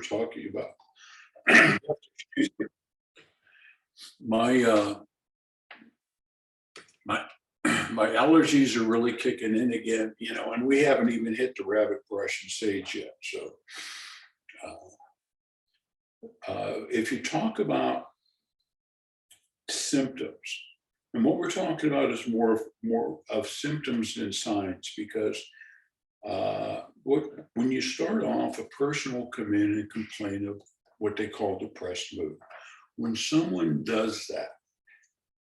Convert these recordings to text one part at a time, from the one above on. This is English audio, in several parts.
talking about. My my allergies are really kicking in again, and we haven't even hit the rabbit brush and sage yet. So if you talk about symptoms, and what we're talking about is more of symptoms than signs, because when you start off, a person will come in and complain of what they call depressed mood. When someone does that,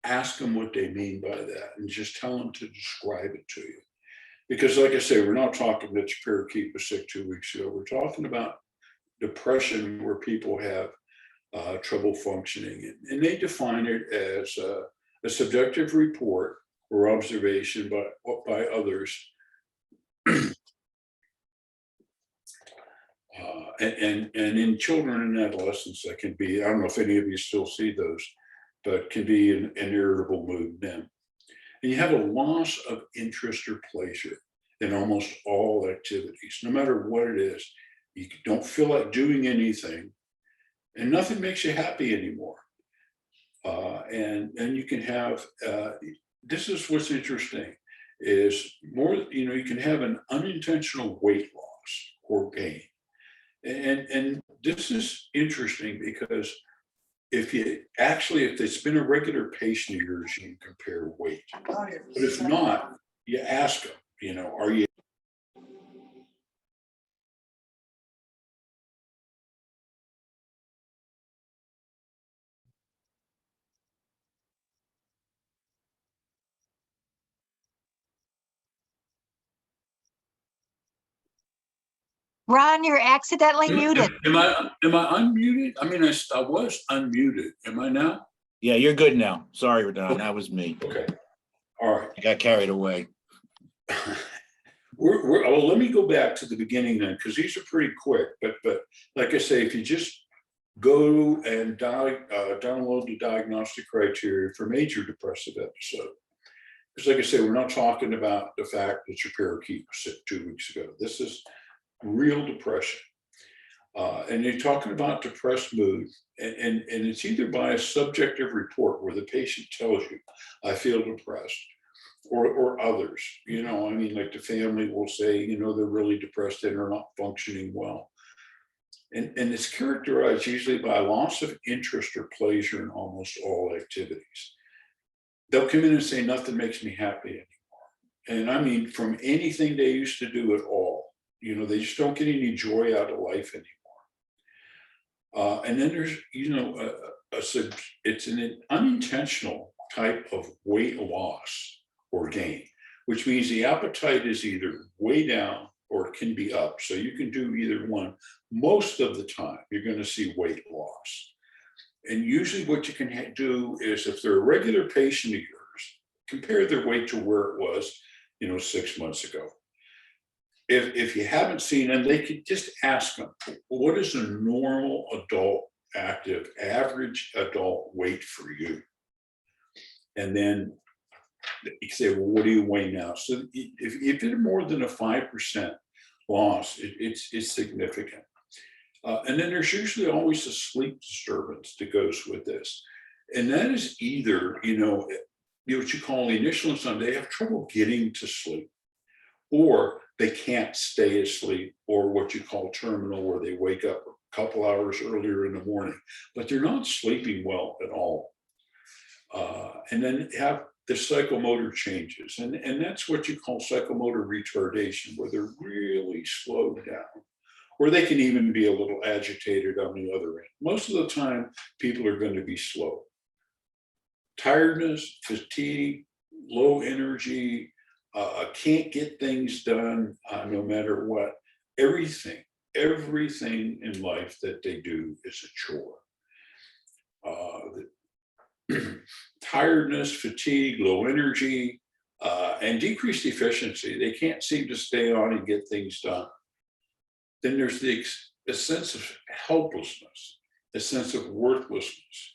ask them what they mean by that and just tell them to describe it to you. Because like I say, we're not talking that your parakeet was sick 2 weeks ago. We're talking about depression where people have trouble functioning. And they define it as a subjective report or observation by others. And in children and adolescents, that can be, I don't know if any of you still see those, but can be an irritable mood then. And you have a loss of interest or pleasure in almost all activities, no matter what it is. You don't feel like doing anything, and nothing makes you happy anymore. And you can have, this is what's interesting, is more, you can have an unintentional weight loss or gain. And this is interesting because if it's been a regular patient of yours, you can compare weight. But if not, you ask them, are you? Ron, you're accidentally muted. Am I unmuted? I mean, I was unmuted. Am I now? Yeah, you're good now. Sorry, Don. That was me. Okay. All right. I got carried away. Well, let me go back to the beginning then, because these are pretty quick. But like I say, if you just go and download the diagnostic criteria for major depressive episode, because like I say, we're not talking about the fact that your parakeet was sick 2 weeks ago. This is real depression. And you're talking about depressed mood, and it's either by a subjective report where the patient tells you, I feel depressed, or others, like the family will say, they're really depressed and are not functioning well. And it's characterized usually by a loss of interest or pleasure in almost all activities. They'll come in and say, nothing makes me happy anymore. And I mean, from anything they used to do at all. They just don't get any joy out of life anymore. And then there's, it's an unintentional type of weight loss or gain, which means the appetite is either way down or it can be up. So you can do either one. Most of the time, you're going to see weight loss. And usually what you can do is, if they're a regular patient of yours, compare their weight to where it was, 6 months ago. If you haven't seen them, they could just ask them, what is a normal adult, active, average adult weight for you? And then you say, well, what do you weigh now? So if you're more than a 5% loss, it's significant. And then there's usually always a sleep disturbance that goes with this. And that is either, what you call the initial insomnia, they have trouble getting to sleep, or they can't stay asleep, or what you call terminal, where they wake up a couple hours earlier in the morning, but they're not sleeping well at all. And then have the psychomotor changes. And that's what you call psychomotor retardation, where they're really slowed down, or they can even be a little agitated on the other end. Most of the time, people are going to be slow. Tiredness, fatigue, low energy, can't get things done no matter what. Everything in life that they do is a chore. Tiredness, fatigue, low energy, and decreased efficiency. They can't seem to stay on and get things done. Then there's a sense of helplessness, a sense of worthlessness,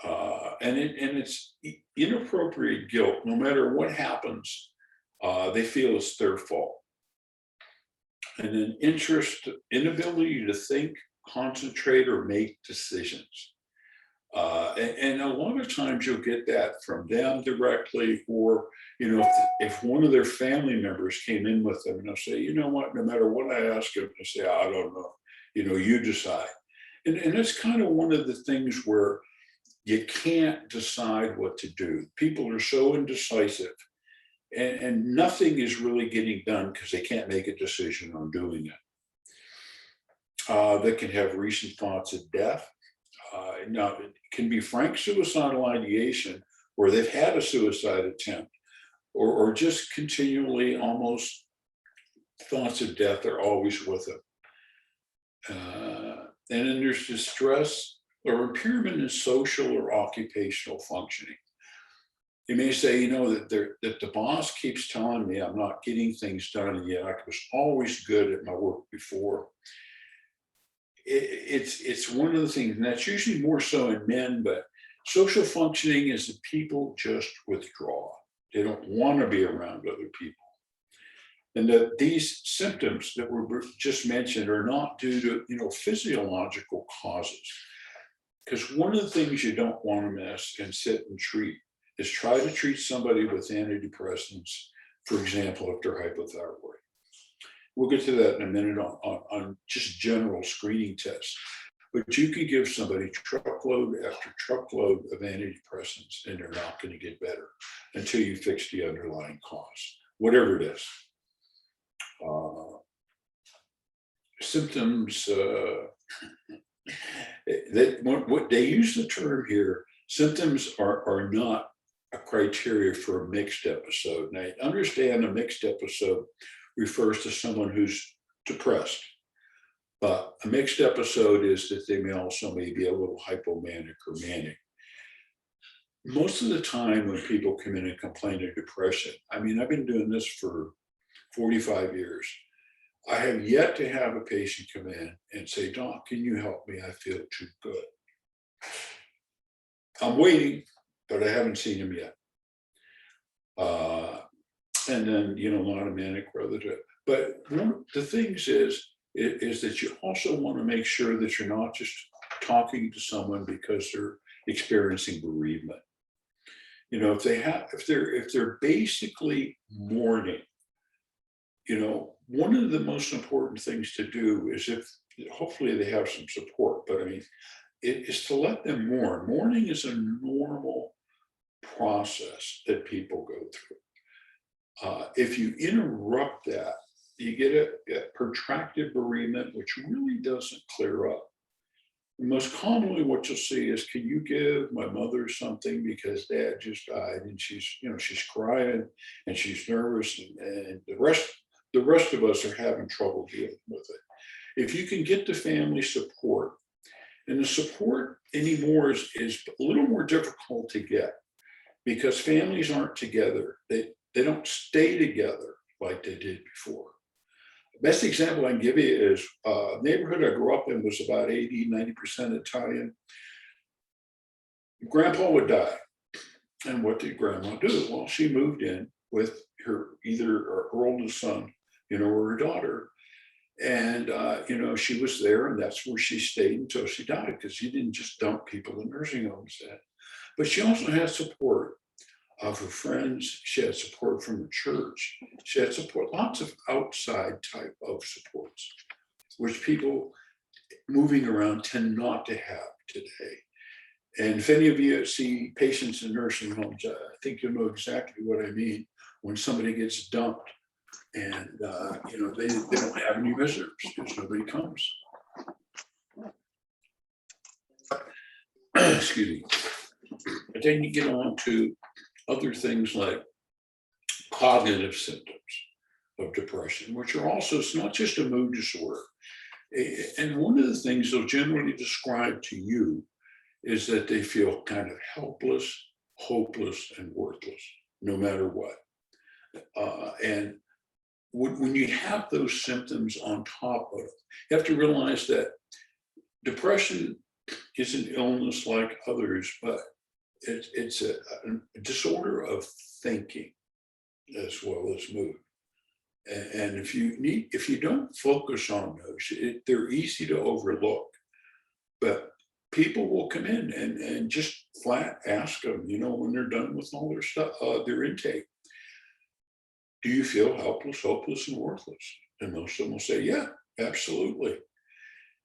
and it's inappropriate guilt. No matter what happens, they feel it's their fault. And then inability to think concentrate or make decisions. And a lot of times you'll get that from them directly, or, you know, if one of their family members came in with them and they'll say, you know what, no matter what I ask them, they say, I don't know, you know, you decide. And that's kind of one of the things where you can't decide what to do. People are so indecisive, and nothing is really getting done because they can't make a decision on doing it. They can have recent thoughts of death. Now, it can be frank suicidal ideation where they've had a suicide attempt, or just continually almost thoughts of death are always with them. And then there's distress or impairment in social or occupational functioning. You may say, you know, that the boss keeps telling me I'm not getting things done, and yet I was always good at my work before. It's one of the things, and that's usually more so in men, but social functioning is that people just withdraw. They don't want to be around other people. And that these symptoms that were just mentioned are not due to, you know, physiological causes. Because one of the things you don't want to miss and sit and treat is try to treat somebody with antidepressants, for example, if they're hypothyroid. We'll get to that in a minute on just general screening tests. But you can give somebody truckload after truckload of antidepressants, and they're not going to get better until you fix the underlying cause, whatever it is. Symptoms, what they use the term here, symptoms are not a criteria for a mixed episode. Now, understand a mixed episode refers to someone who's depressed, but a mixed episode is that they may also be a little hypomanic or manic. Most of the time when people come in and complain of depression, I mean, I've been doing this for 45 years. I have yet to have a patient come in and say, Doc, can you help me? I feel too good. I'm waiting, but I haven't seen him yet. And then, you know, a lot of manic relative. But one of the things is that you also want to make sure that you're not just talking to someone because they're experiencing bereavement. You know, if they're basically mourning, you know, one of the most important things to do is, if hopefully they have some support, but I mean, it is to let them mourn. Mourning is a normal process that people go through. If you interrupt that, you get a protracted bereavement, which really doesn't clear up. Most commonly what you'll see is, can you give my mother something because dad just died, and she's crying and she's nervous, and the rest of us are having trouble dealing with it. If you can get the family support, and the support anymore is a little more difficult to get because families aren't together. They don't stay together like they did before. The best example I can give you is a neighborhood I grew up in was about 80-90% Italian. Grandpa would die. And what did grandma do? Well, she moved in with either her oldest son, you know, or her daughter. And, you know, she was there, and that's where she stayed until she died, because she didn't just dump people in nursing homes then. But she also had support of her friends. She had support from the church. She had support, lots of outside type of supports, which people moving around tend not to have today. And if any of you see patients in nursing homes, I think you'll know exactly what I mean when somebody gets dumped and, you know, they don't have any visitors because nobody comes. Excuse me. But then you get on to other things like cognitive symptoms of depression, which are also, it's not just a mood disorder. And one of the things they'll generally describe to you is that they feel kind of helpless, hopeless, and worthless, no matter what. And when you have those symptoms on top of it, you have to realize that depression is an illness like others, but it's a disorder of thinking as well as mood. And if you don't focus on those, they're easy to overlook. people will come in and just flat ask them, you know, when they're done with all their stuff, their intake, do you feel helpless, hopeless, and worthless? And most of them will say, yeah, absolutely.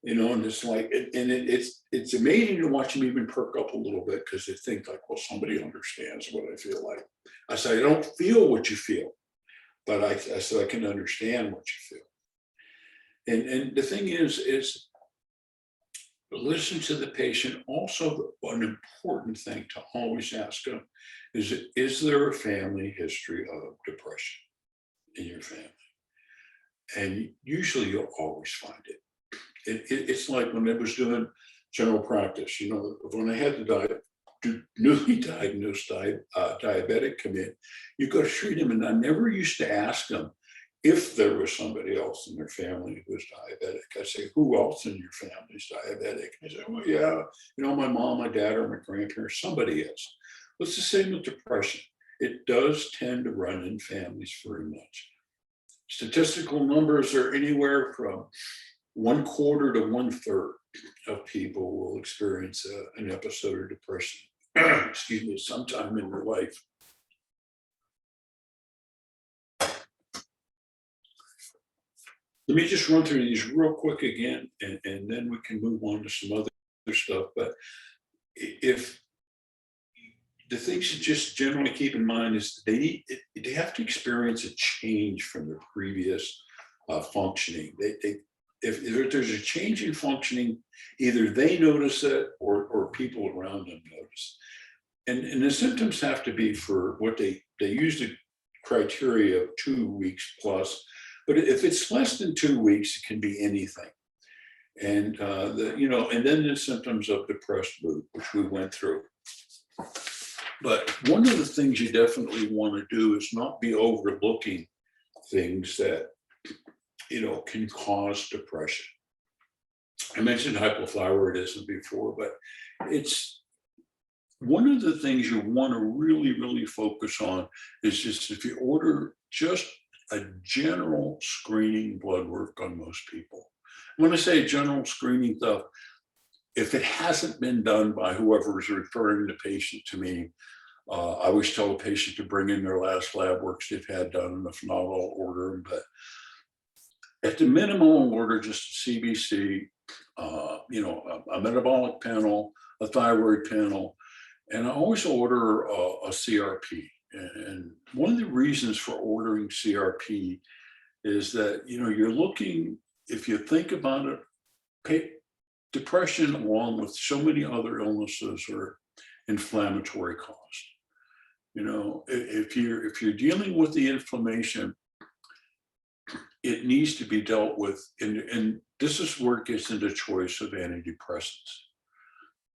You know, and it's like, it's amazing to watch them even perk up a little bit, because they think like, well, somebody understands what I feel like. I say, I don't feel what you feel, but I said, I can understand what you feel. And the thing is listen to the patient. Also, an important thing to always ask them is there a family history of depression in your family? And usually you'll always find it. It's like when I was doing general practice, you know, when I had the newly diagnosed diabetic come in, you go to treat him, and I never used to ask them if there was somebody else in their family who was diabetic. I say, who else in your family is diabetic? I say, well, yeah, you know, my mom, my dad, or my grandparents, somebody is. Well, it's the same with depression. It does tend to run in families very much. Statistical numbers are anywhere from 1/4 to 1/3 of people will experience an episode of depression, excuse me, sometime in their life. Let me just run through these real quick again, and then we can move on to some other stuff. But if the things to just generally keep in mind is they have to experience a change from their previous functioning. If there's a change in functioning, either they notice it or people around them notice. And the symptoms have to be for what they use the criteria of 2 weeks plus. But if it's less than 2 weeks, it can be anything. And and then the symptoms of depressed mood, which we went through. But one of the things you definitely want to do is not be overlooking things that, you know, can cause depression. I mentioned hypothyroidism before, but it's one of the things you want to really, really focus on is just if you order just a general screening blood work on most people. When I say general screening stuff, if it hasn't been done by whoever is referring the patient to me, I always tell a patient to bring in their last lab works they've had done, and if not, I'll order them. But at the minimum, I'll order just a CBC, a metabolic panel, a thyroid panel, and I always order a CRP. And one of the reasons for ordering CRP is that, you know, you're looking, if you think about it, depression, along with so many other illnesses, are inflammatory caused. You know, if you're dealing with the inflammation, it needs to be dealt with, and this is where it gets into choice of antidepressants.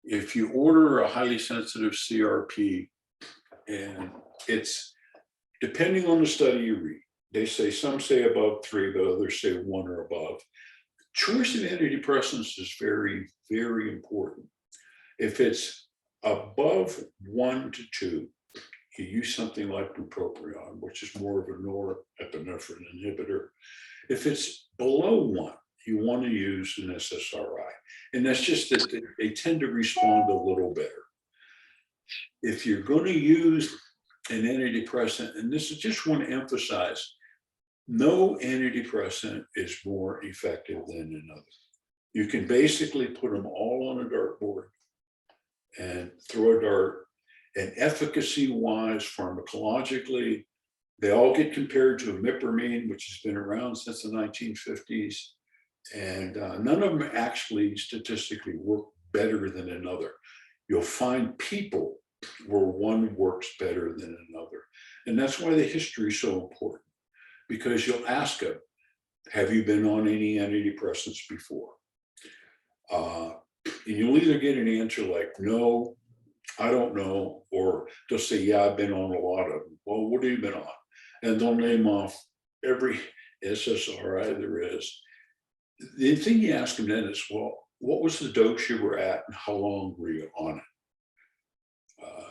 If you order a highly sensitive CRP, and it's depending on the study you read, they say some say above 3, but others say 1 or above. Choice of antidepressants is very, very important. If it's above 1 to 2, you use something like bupropion, which is more of a norepinephrine inhibitor. If it's below 1, you want to use an SSRI. And that's just that they tend to respond a little better. If you're going to use an antidepressant, and this is just want to emphasize, no antidepressant is more effective than another. You can basically put them all on a dartboard and throw a dart, and efficacy-wise, pharmacologically, they all get compared to imipramine, which has been around since the 1950s. And none of them actually statistically work better than another. You'll find people where one works better than another. And that's why the history is so important, because you'll ask them, have you been on any antidepressants before? And you'll either get an answer like, no, I don't know, or they'll say, yeah, I've been on a lot of them. Well, what have you been on? And they'll name off every SSRI there is. The thing you ask them then is, well, what was the dose you were at and how long were you on it?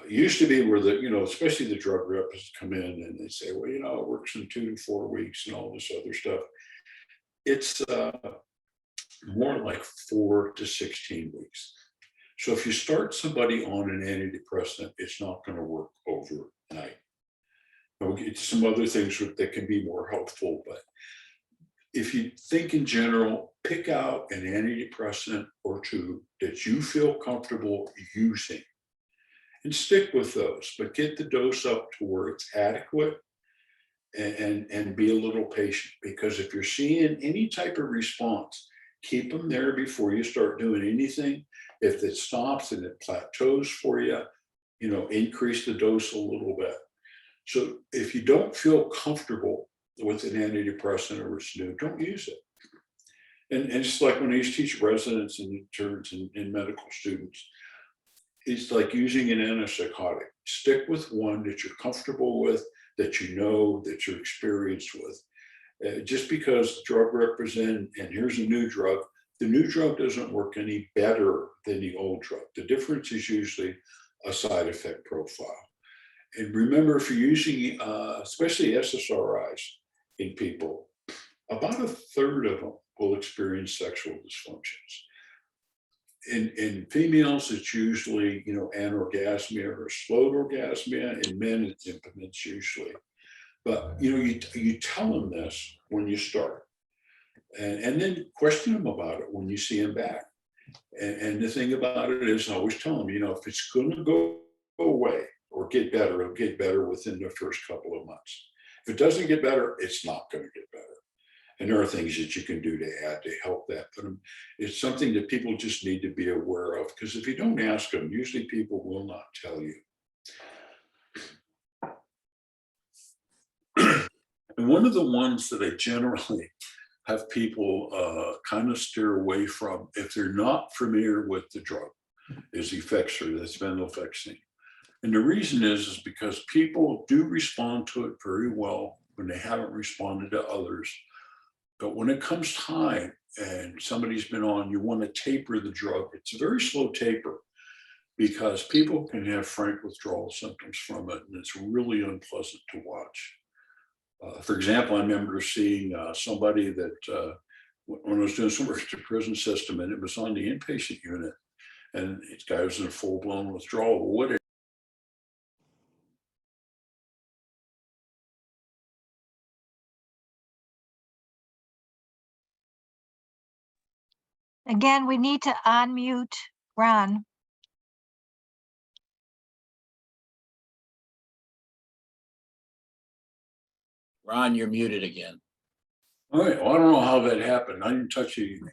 It used to be where especially the drug reps come in and they say, well, it works in 2 to 4 weeks and all this other stuff. It's more like 4 to 16 weeks. So if you start somebody on an antidepressant, it's not going to work overnight. We'll get to some other things that can be more helpful, but if you think in general, pick out an antidepressant or two that you feel comfortable using and stick with those, but get the dose up to where it's adequate and be a little patient, because if you're seeing any type of response, keep them there before you start doing anything. If it stops and it plateaus for you, increase the dose a little bit. So if you don't feel comfortable with an antidepressant or it's new, don't use it. And it's like when I used to teach residents and interns and medical students, it's like using an antipsychotic. Stick with one that you're comfortable with, that that you're experienced with. Just because the drug represents, and here's a new drug, the new drug doesn't work any better than the old drug. The difference is usually a side effect profile. And remember, if you're using, especially SSRIs in people, about a third of them will experience sexual dysfunctions. In females, it's usually, anorgasmia or slowed orgasmia. In men, it's impotence usually. But, you tell them this when you start, and then question them about it when you see them back. And the thing about it is, I always tell them, if it's going to go away or get better, it'll get better within the first couple of months. If it doesn't get better, it's not going to get better. And there are things that you can do to add to help that. But it's something that people just need to be aware of, because if you don't ask them, usually people will not tell you. And one of the ones that I generally have people kind of steer away from, if they're not familiar with the drug, is Effexor, that's venlafaxine. And the reason is because people do respond to it very well when they haven't responded to others. But when it comes time and somebody's been on, you want to taper the drug. It's a very slow taper because people can have frank withdrawal symptoms from it, and it's really unpleasant to watch. For example, I remember seeing somebody that when I was doing some work at the prison system, and it was on the inpatient unit, and this guy was in a full-blown withdrawal. What Again, we need to unmute Ron. Ron, you're muted again. All right, well, I don't know how that happened. I didn't touch anything.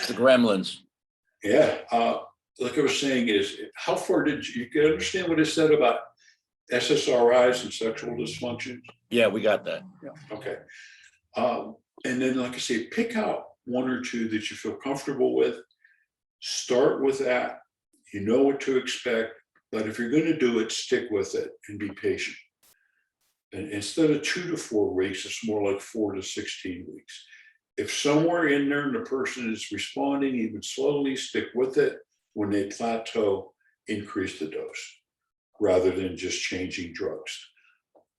The gremlins. Yeah, like I was saying, is how far did you can understand what I said about SSRIs and sexual dysfunction? Yeah, we got that. Yeah. Okay. And then, like I say, pick out one or two that you feel comfortable with. Start with that. You know what to expect, but if you're going to do it, stick with it and be patient. And instead of 2 to 4 weeks, it's more like 4 to 16 weeks. If somewhere in there the person is responding even slowly, stick with it. When they plateau, increase the dose rather than just changing drugs.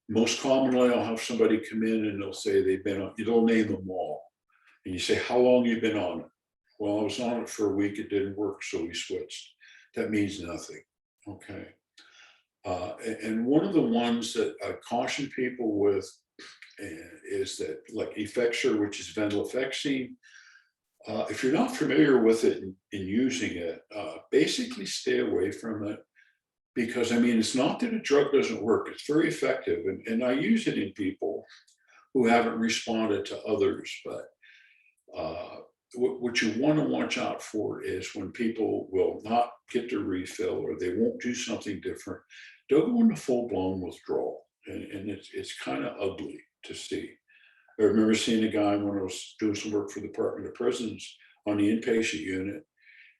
Most commonly, I'll have somebody come in and they'll say they've been on, you'll name them all. And you say, how long you been on it? Well, I was on it for a week, it didn't work, so we switched. That means nothing, okay? And one of the ones that I caution people with is that, like Effexor, which is venlafaxine, if you're not familiar with it and using it, basically stay away from it. Because I mean, it's not that a drug doesn't work, it's very effective. And I use it in people who haven't responded to others. But what you want to watch out for is when people will not get their refill or they won't do something different, they'll go into full-blown withdrawal. And it's kind of ugly to see. I remember seeing a guy when I was doing some work for the Department of Prisons on the inpatient unit,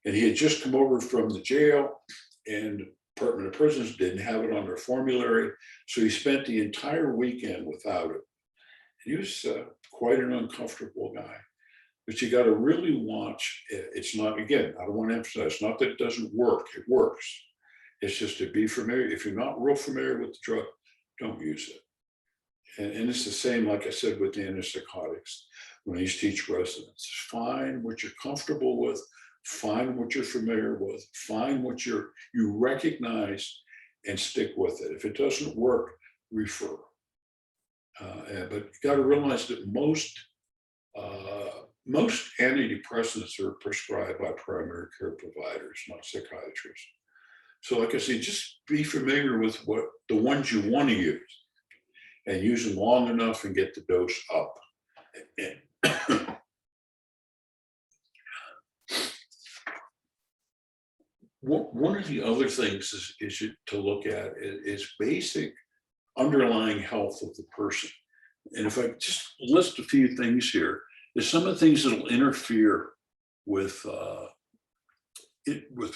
and he had just come over from the jail, and Department of Prisons didn't have it on their formulary, so he spent the entire weekend without it. He was quite an uncomfortable guy. But you got to really watch. It's not, again, I don't want to emphasize, not that it doesn't work, it works. It's just to be familiar. If you're not real familiar with the drug, don't use it. And it's the same, like I said, with the antipsychotics. When I used to teach residents, find what you're comfortable with, find what you're familiar with, find what you recognize, and stick with it. If it doesn't work, refer. But you got to realize that most antidepressants are prescribed by primary care providers, not psychiatrists. So like I said, just be familiar with what the ones you want to use and use them long enough and get the dose up. And one of the other things is to look at is basic underlying health of the person. And if I just list a few things here, there's some of the things that will interfere with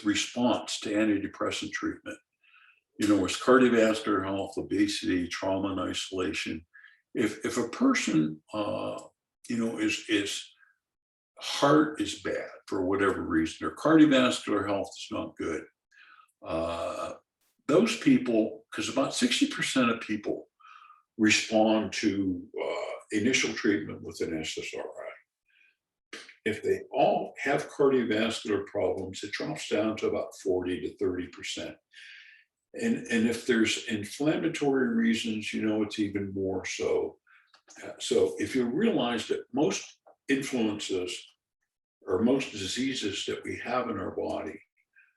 response to antidepressant treatment. You know, it's cardiovascular health, obesity, trauma and isolation. If a person, you know, is heart is bad for whatever reason, their cardiovascular health is not good. Those people, because about 60% of people respond to initial treatment with an SSRI. If they all have cardiovascular problems, it drops down to about 40 to 30%. And if there's inflammatory reasons, you know, it's even more so. So if you realize that most influences or most diseases that we have in our body,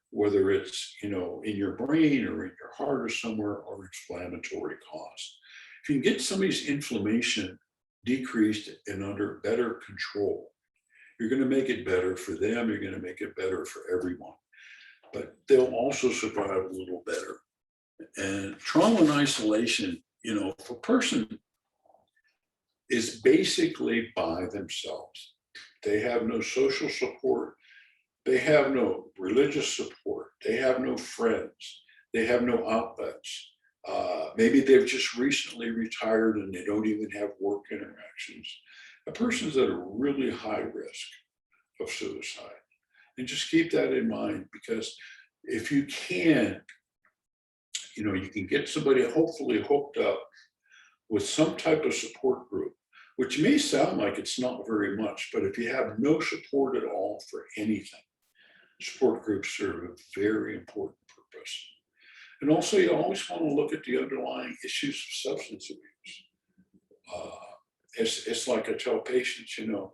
whether it's, you know, in your brain or in your heart or somewhere, are inflammatory cause. If you can get somebody's inflammation decreased and under better control, you're going to make it better for them. You're going to make it better for everyone. But they'll also survive a little better. And trauma and isolation, you know, if a person is basically by themselves, they have no social support, they have no religious support, they have no friends, they have no outlets. Maybe they've just recently retired and they don't even have work interactions. A person's at a really high risk of suicide. And just keep that in mind, because if you can, you know, you can get somebody hopefully hooked up with some type of support group, which may sound like it's not very much, but if you have no support at all for anything, support groups serve a very important purpose. And also, you always want to look at the underlying issues of substance abuse. It's like I tell patients, you know,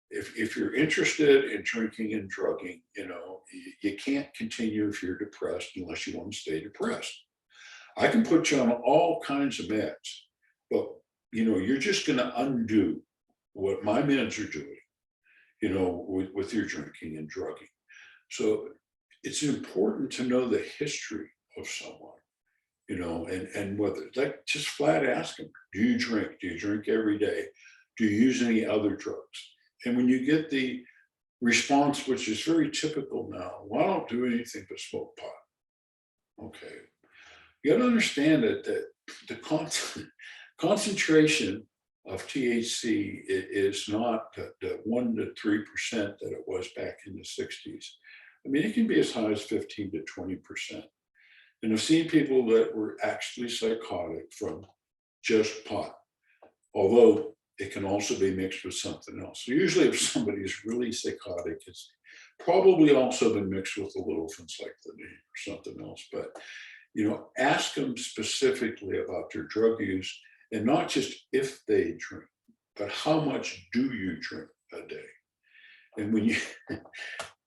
if you're interested in drinking and drugging, you know, you can't continue if you're depressed unless you want to stay depressed. I can put you on all kinds of meds, but, you know, you're just going to undo what my meds are doing, you know, with your drinking and drugging. So it's important to know the history of someone, you know, and whether, like, just flat ask them, do you drink? Do you drink every day? Do you use any other drugs? And when you get the response, which is very typical now, well, I don't do anything but smoke pot. Okay. You got to understand that the concentration of THC is not the 1 to 3% that it was back in the 60s. I mean, it can be as high as 15 to 20%. And I've seen people that were actually psychotic from just pot, although it can also be mixed with something else. So usually if somebody is really psychotic, it's probably also been mixed with a little phencyclidine or something else. But, you know, ask them specifically about their drug use, and not just if they drink, but how much do you drink a day? And when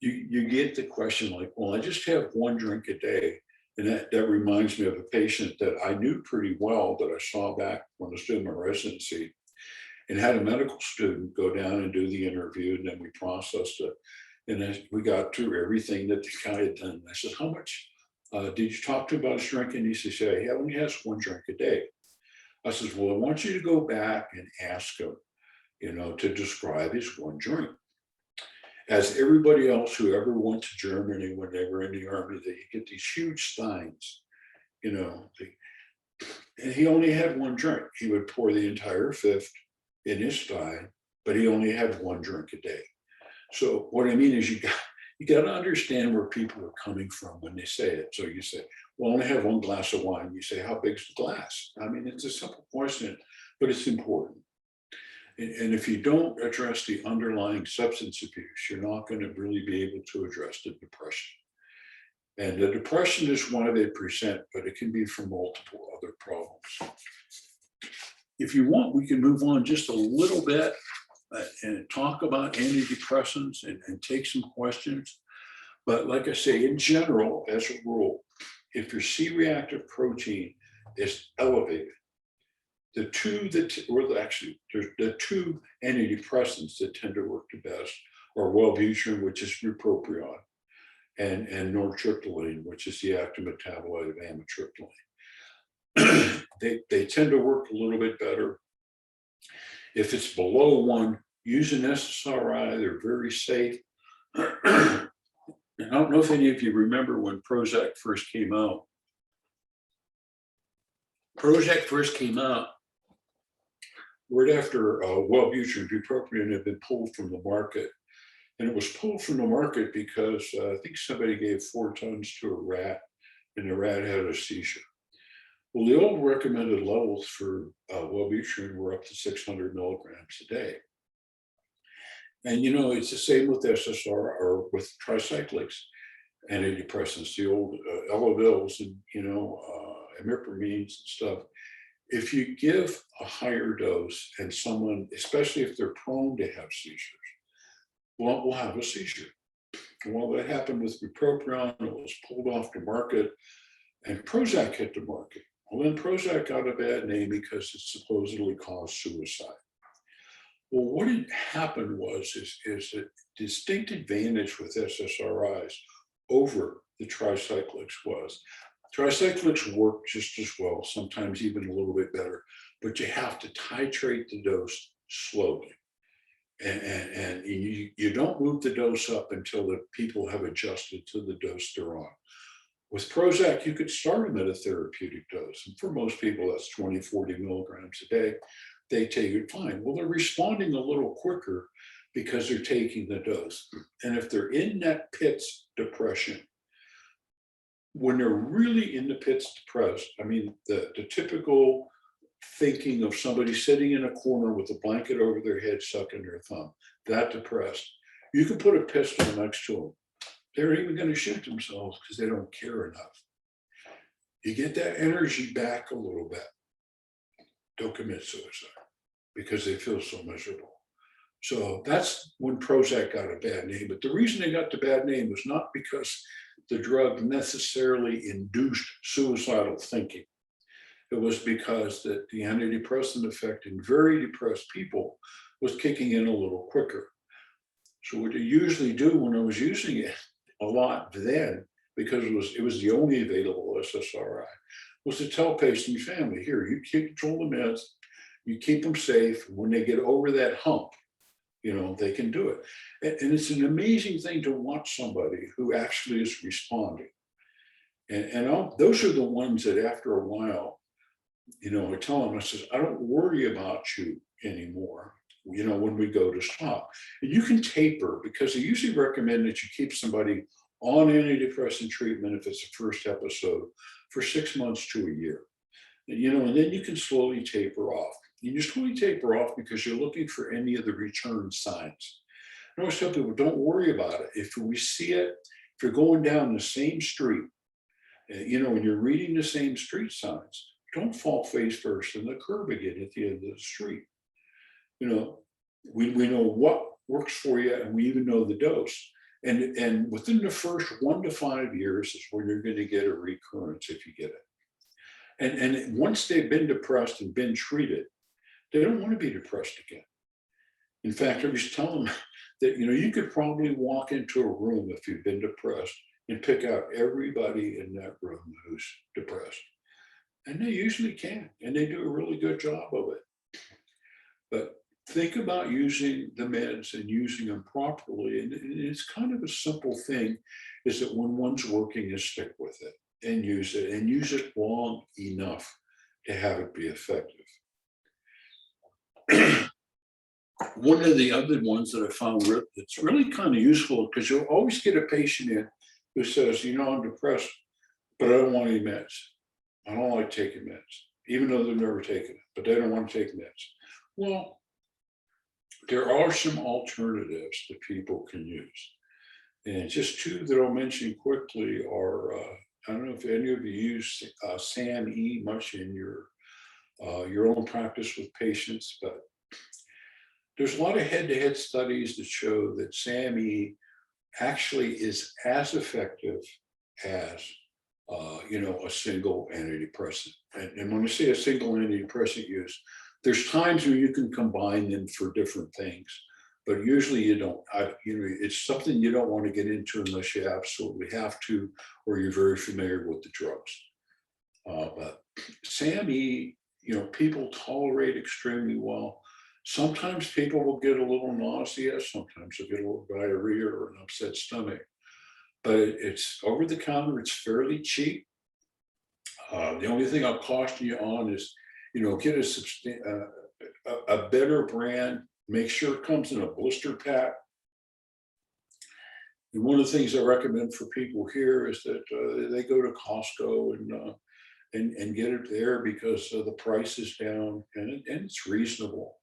you get the question like, well, I just have one drink a day. And that reminds me of a patient that I knew pretty well that I saw back when I was doing my residency, and had a medical student go down and do the interview, and then we processed it. And we got through everything that the guy had done. I said, how much did you talk to about his drinking? He says, yeah, he only has one drink a day. I says, well, I want you to go back and ask him, you know, to describe his one drink. As everybody else who ever went to Germany when they were in the army, they get these huge steins, you know, and he only had one drink. He would pour the entire fifth in his stein, but he only had one drink a day. So what I mean is you got to understand where people are coming from when they say it. So you say, well, I only have one glass of wine. You say, how big's the glass? I mean, it's a simple question, but it's important. And if you don't address the underlying substance abuse, you're not going to really be able to address the depression. And the depression is why they present, but it can be from multiple other problems. If you want, we can move on just a little bit and talk about antidepressants and take some questions. But like I say, in general, as a rule, if your C-reactive protein is elevated, the two antidepressants that tend to work the best are Wellbutrin, which is bupropion, and nortriptyline, which is the active metabolite of amitriptyline. They tend to work a little bit better. If it's below 1, use an SSRI. They're very safe. I don't know if any of you remember when Prozac first came out. Prozac first came out right after Wellbutrin, bupropion had been pulled from the market. And it was pulled from the market because I think somebody gave 4 tons to a rat, and the rat had a seizure. Well, the old recommended levels for Wellbutrin were up to 600 milligrams a day. And you know, it's the same with SSR or with tricyclics, antidepressants, the old Elavils and imipramines and stuff. If you give a higher dose and someone, especially if they're prone to have seizures, will have a seizure. Well, that happened with bupropion. It was pulled off the market, and Prozac hit the market. Well, then Prozac got a bad name because it supposedly caused suicide. Well, what had happened is a distinct advantage with SSRIs over the tricyclics was. Tricyclics work just as well, sometimes even a little bit better, but you have to titrate the dose slowly. And you don't move the dose up until the people have adjusted to the dose they're on. With Prozac, you could start them at a therapeutic dose. And for most people, that's 20, 40 milligrams a day. They take it fine. Well, they're responding a little quicker because they're taking the dose. And if they're in that pits depression, when they're really in the pits depressed, I mean, the typical thinking of somebody sitting in a corner with a blanket over their head, sucking their thumb, that depressed, you can put a pistol next to them. They're even going to shoot themselves because they don't care enough. You get that energy back a little bit. Don't commit suicide because they feel so miserable. So that's when Prozac got a bad name. But the reason they got the bad name was not because the drug necessarily induced suicidal thinking. It was because that the antidepressant effect in very depressed people was kicking in a little quicker. So what you usually do when I was using it a lot then, because it was the only available SSRI, was to tell patient and family, here, you control the meds, you keep them safe. When they get over that hump, they can do it. And it's an amazing thing to watch somebody who actually is responding. And those are the ones that after a while, I tell them, I says, I don't worry about you anymore, when we go to stop. And you can taper, because they usually recommend that you keep somebody on antidepressant treatment if it's a first episode for 6 months to a year. And then you can slowly taper off. You slowly taper off because you're looking for any of the return signs. I always tell people, don't worry about it. If we see it, if you're going down the same street, and you're reading the same street signs, don't fall face first in the curb again at the end of the street. We know what works for you, and we even know the dose. And within the first 1 to 5 years is when you're going to get a recurrence if you get it. And once they've been depressed and been treated, they don't want to be depressed again. In fact, I was telling them that, you could probably walk into a room if you've been depressed and pick out everybody in that room who's depressed. And they usually can, and they do a really good job of it. But think about using the meds and using them properly. And it's kind of a simple thing, is that when one's working, is stick with it and use it long enough to have it be effective. One of the other ones that I found that's really kind of useful, because you'll always get a patient in who says, I'm depressed, but I don't want any meds. I don't like taking meds, even though they've never taken it, but they don't want to take meds. Well, there are some alternatives that people can use. And just two that I'll mention quickly are, I don't know if any of you use SAMe much in your own practice with patients, but there's a lot of head-to-head studies that show that SAMe actually is as effective as a single antidepressant. And when I say a single antidepressant use, there's times when you can combine them for different things, but usually you don't. It's something you don't want to get into unless you absolutely have to, or you're very familiar with the drugs. But SAMe, people tolerate extremely well. Sometimes people will get a little nausea, sometimes they'll get a little diarrhea or an upset stomach, but it's over the counter, it's fairly cheap. The only thing I'll caution you on is, get a better brand, make sure it comes in a blister pack. And one of the things I recommend for people here is that they go to Costco and get it there because the price is down and it's reasonable.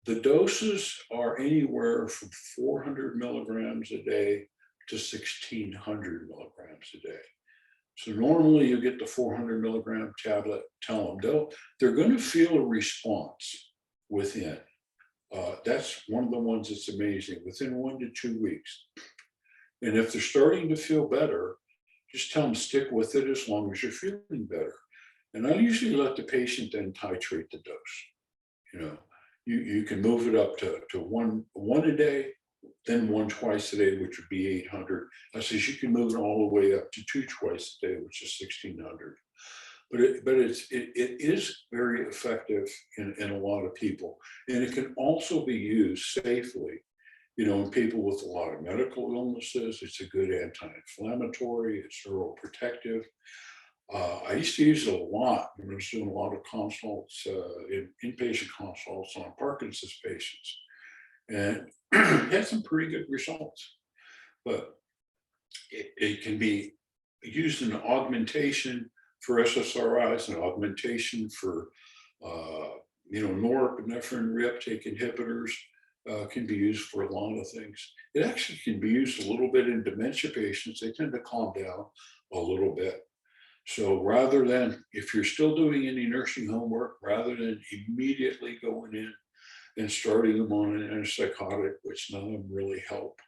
The doses are anywhere from 400 milligrams a day to 1,600 milligrams a day. So normally you get the 400 milligram tablet, tell them they're going to feel a response within. That's one of the ones that's amazing, within 1 to 2 weeks. And if they're starting to feel better, just tell them stick with it as long as you're feeling better. And I usually let the patient then titrate the dose. You can move it up to one a day, then one twice a day, which would be 800. I says you can move it all the way up to 2 twice a day, which is 1,600. But it is very effective in a lot of people, and it can also be used safely. In people with a lot of medical illnesses, it's a good anti-inflammatory. It's neuroprotective. I used to use it a lot when I was doing a lot of consults, inpatient consults on Parkinson's patients, and had some pretty good results. But it can be used in augmentation for SSRIs and augmentation for, norepinephrine reuptake inhibitors. Can be used for a lot of things. It actually can be used a little bit in dementia patients. They tend to calm down a little bit. So rather than, if you're still doing any nursing home work, rather than immediately going in and starting them on an antipsychotic, which none of them really help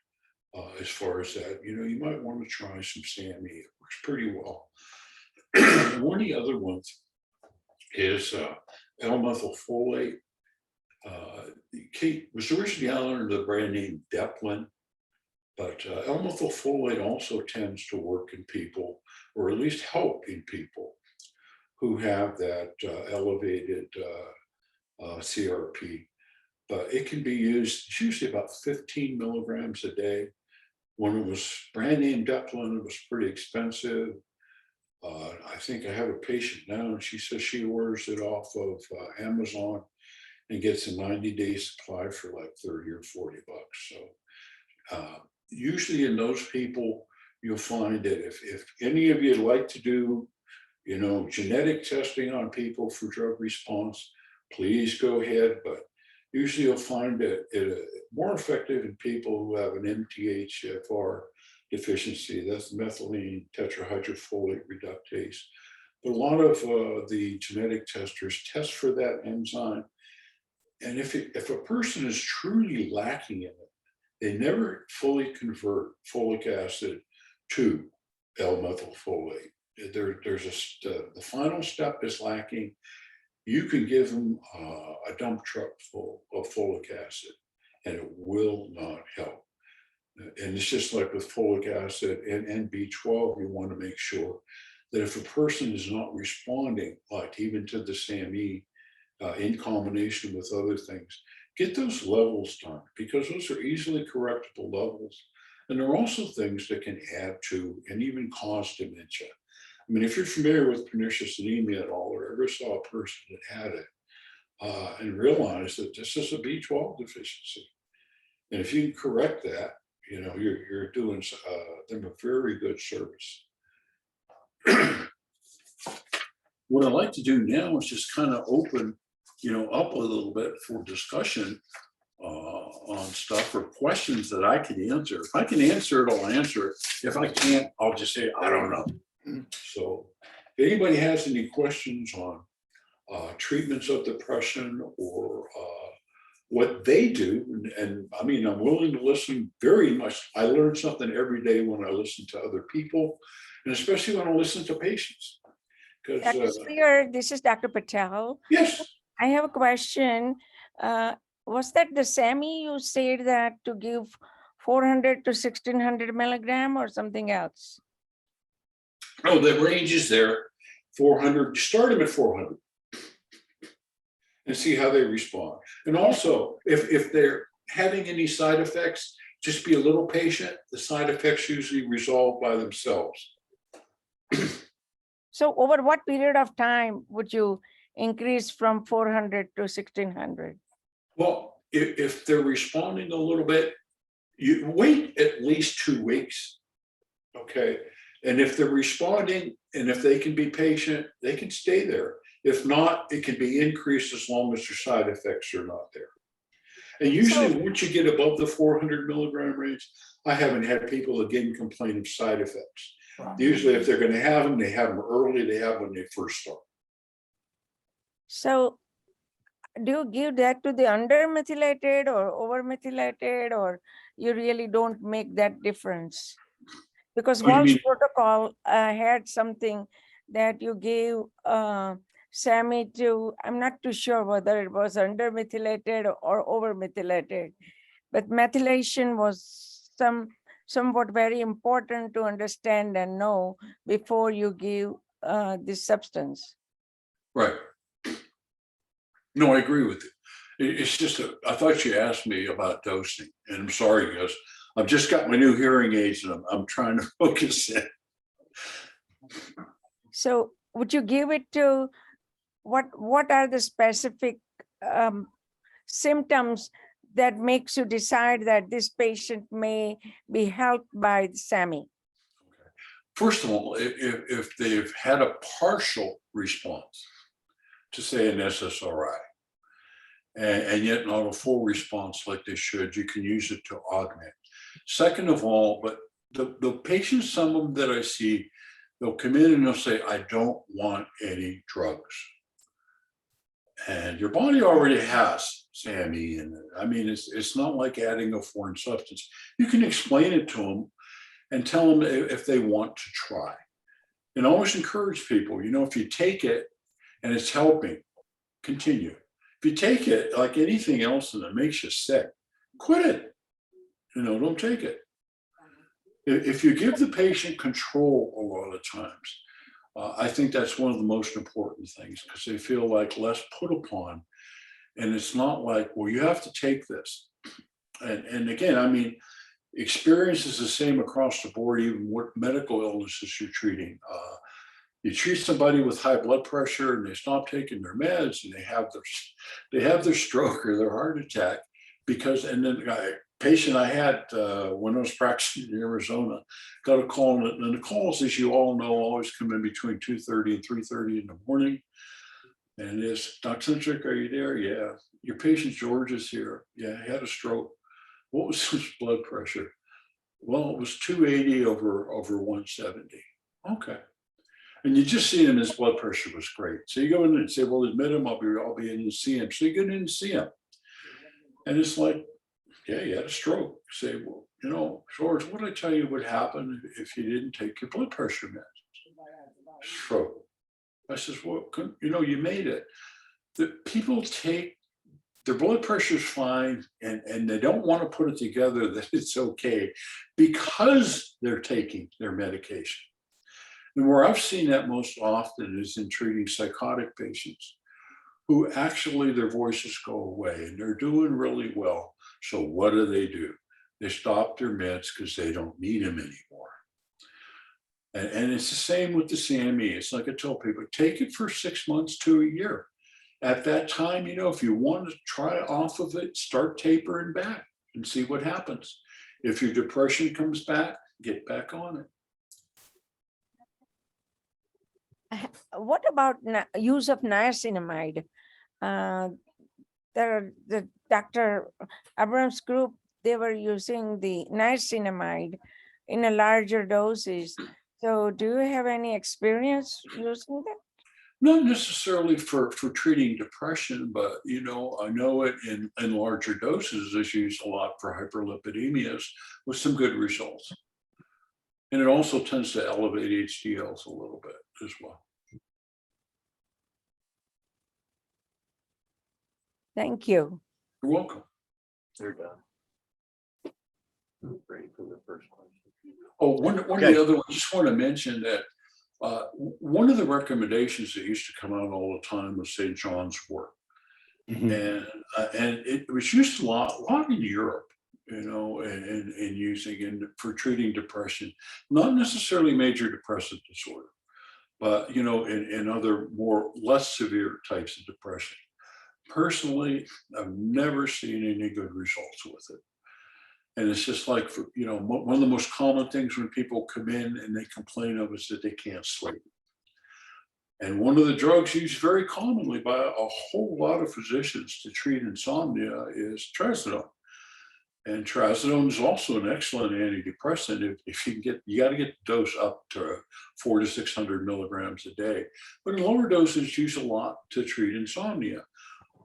as far as that, you might want to try some SAMe. It works pretty well. One of the other ones is L-methylfolate. Kate was originally out under the brand name Deplin, but L-methylfolate also tends to work in people, or at least help in people who have that elevated CRP. But it can be used, it's usually about 15 milligrams a day. When it was brand name Deplin, it was pretty expensive. I think I have a patient now, and she says she orders it off of Amazon and gets a 90-day supply for like 30 or 40 bucks. So usually in those people, you'll find that if any of you like to do, genetic testing on people for drug response, please go ahead. But usually you'll find it more effective in people who have an MTHFR deficiency. That's methylene tetrahydrofolate reductase. But a lot of the genetic testers test for that enzyme. And if a person is truly lacking in it, they never fully convert folic acid to L-methylfolate. The final step is lacking. You can give them a dump truck full of folic acid, and it will not help. And it's just like with folic acid and B12, you want to make sure that if a person is not responding, like even to the SAMe, in combination with other things, get those levels done, because those are easily correctable levels. And there are also things that can add to and even cause dementia. I mean, if you're familiar with pernicious anemia at all, or ever saw a person that had it and realized that this is a B12 deficiency, and if you can correct that, you're doing them a very good service. What I'd like to do now is just kind of open, up a little bit for discussion on stuff or questions that I can answer. If I can answer it, I'll answer it. If I can't, I'll just say, I don't know. So if anybody has any questions on treatments of depression or what they do, and I mean, I'm willing to listen very much. I learn something every day when I listen to other people, and especially when I listen to patients. Dr. Because Spear, this is Dr. Patel. yes, I have a question. Was that the SAMI you said that to give 400 to 1600 milligram or something else? oh, the range is there. 400. Start them at 400. And see how they respond. And also, if they're having any side effects, just be a little patient. The side effects usually resolve by themselves. So over what period of time would you increase from 400 to 1600? Well, if they're responding a little bit, you wait at least 2 weeks. Okay. And if they're responding and if they can be patient, they can stay there. If not, it can be increased as long as their side effects are not there. And usually once you get above the 400 milligram range, I haven't had people again complain of side effects. Usually if they're going to have them, they have them early, they have when they first start. So do you give that to the under-methylated or over-methylated, or you really don't make that difference? Because What do you Walsh mean? protocol had something that you gave SAMI to, I'm not too sure whether it was under-methylated or over-methylated, but methylation was somewhat very important to understand and know before you give this substance. Right. No, I agree with you. It's just, I thought you asked me about dosing, and I'm sorry, because I've just got my new hearing aids and I'm trying to focus in. So would you give it to, what are the specific symptoms that makes you decide that this patient may be helped by the SAMI? First of all, if they've had a partial response to say an SSRI, and yet not a full response like they should, you can use it to augment. Second of all, but the patients, some of them that I see, they'll come in and they'll say, I don't want any drugs. And your body already has SAMI in it. I mean, it's not like adding a foreign substance. You can explain it to them and tell them if they want to try. And always encourage people, you know, if you take it and it's helping, continue. If you take it like anything else and it makes you sick, quit it. You know, don't take it. If you give the patient control a lot of times, I think that's one of the most important things, because they feel like less put upon. And it's not like, well, you have to take this. And again, I mean, experience is the same across the board, even what medical illnesses you're treating. You treat somebody with high blood pressure and they stop taking their meds and they have their stroke or their heart attack because, and then a patient I had when I was practicing in Arizona got a call, and the calls, as you all know, always come in between 2:30 and 3:30 in the morning. And it's, Dr. Centric, are you there? Yeah. Your patient George is here. Yeah, he had a stroke. What was his blood pressure? Well, it was 280 over 170. Okay. And you just see him, his blood pressure was great. So you go in and say, well, admit him, I'll be in and see him. So you get in and see him. And it's like, yeah, he had a stroke. You say, well, you know, George, what did I tell you would happen if you didn't take your blood pressure meds? Stroke. I says, well, you know, you made it. The people take, their blood pressure is fine, and they don't want to put it together that it's okay because they're taking their medication. And where I've seen that most often is in treating psychotic patients who actually their voices go away and they're doing really well. So what do? They stop their meds because they don't need them anymore. And it's the same with the CME. It's like I tell people, take it for 6 months to a year. At that time, you know, if you want to try off of it, start tapering back and see what happens. If your depression comes back, get back on it. What about use of niacinamide? The Dr. Abrams' group, they were using the niacinamide in a larger dosage. So do you have any experience using that? Not necessarily for treating depression, but I know it in larger doses is used a lot for hyperlipidemias with some good results. And it also tends to elevate HDLs a little bit as well. Thank you. You're welcome. They're done. Ready for the first question. Oh, one of Okay. the other ones, just want to mention that one of the recommendations that used to come out all the time was St. John's wort. And it was used a lot in Europe, and using for treating depression, not necessarily major depressive disorder, but in other less severe types of depression. Personally, I've never seen any good results with it. And it's just like, one of the most common things when people come in and they complain of is that they can't sleep. And one of the drugs used very commonly by a whole lot of physicians to treat insomnia is trazodone. And trazodone is also an excellent antidepressant. If you got to get the dose up to 400 to 600 milligrams a day. But in lower doses, use a lot to treat insomnia.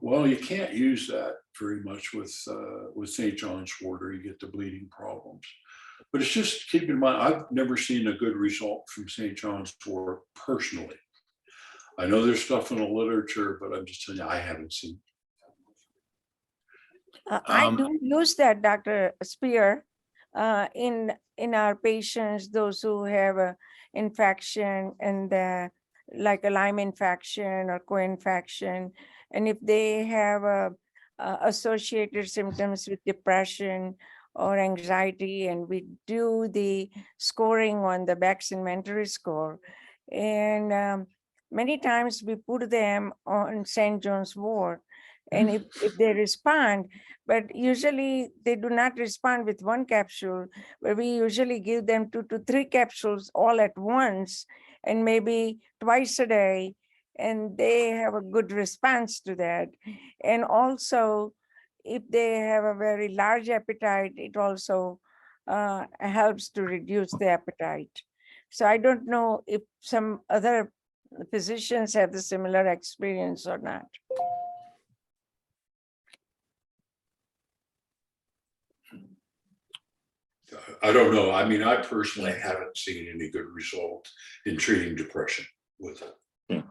Well, you can't use that very much with St. John's wort, or you get the bleeding problems. But it's just keep in mind, I've never seen a good result from St. John's wort personally. I know there's stuff in the literature, but I'm just telling you, I haven't seen. I do use that, Dr. Spear, in our patients, those who have a infection and like a Lyme infection or co-infection. And if they have associated symptoms with depression or anxiety, and we do the scoring on the Beck's inventory score. And many times we put them on St. John's wort. And if they respond, but usually they do not respond with one capsule, but we usually give them 2 to 3 capsules all at once, and maybe twice a day, and they have a good response to that. And also, if they have a very large appetite, it also helps to reduce the appetite. So I don't know if some other physicians have the similar experience or not. I don't know. I mean, I personally haven't seen any good result in treating depression with it. Okay.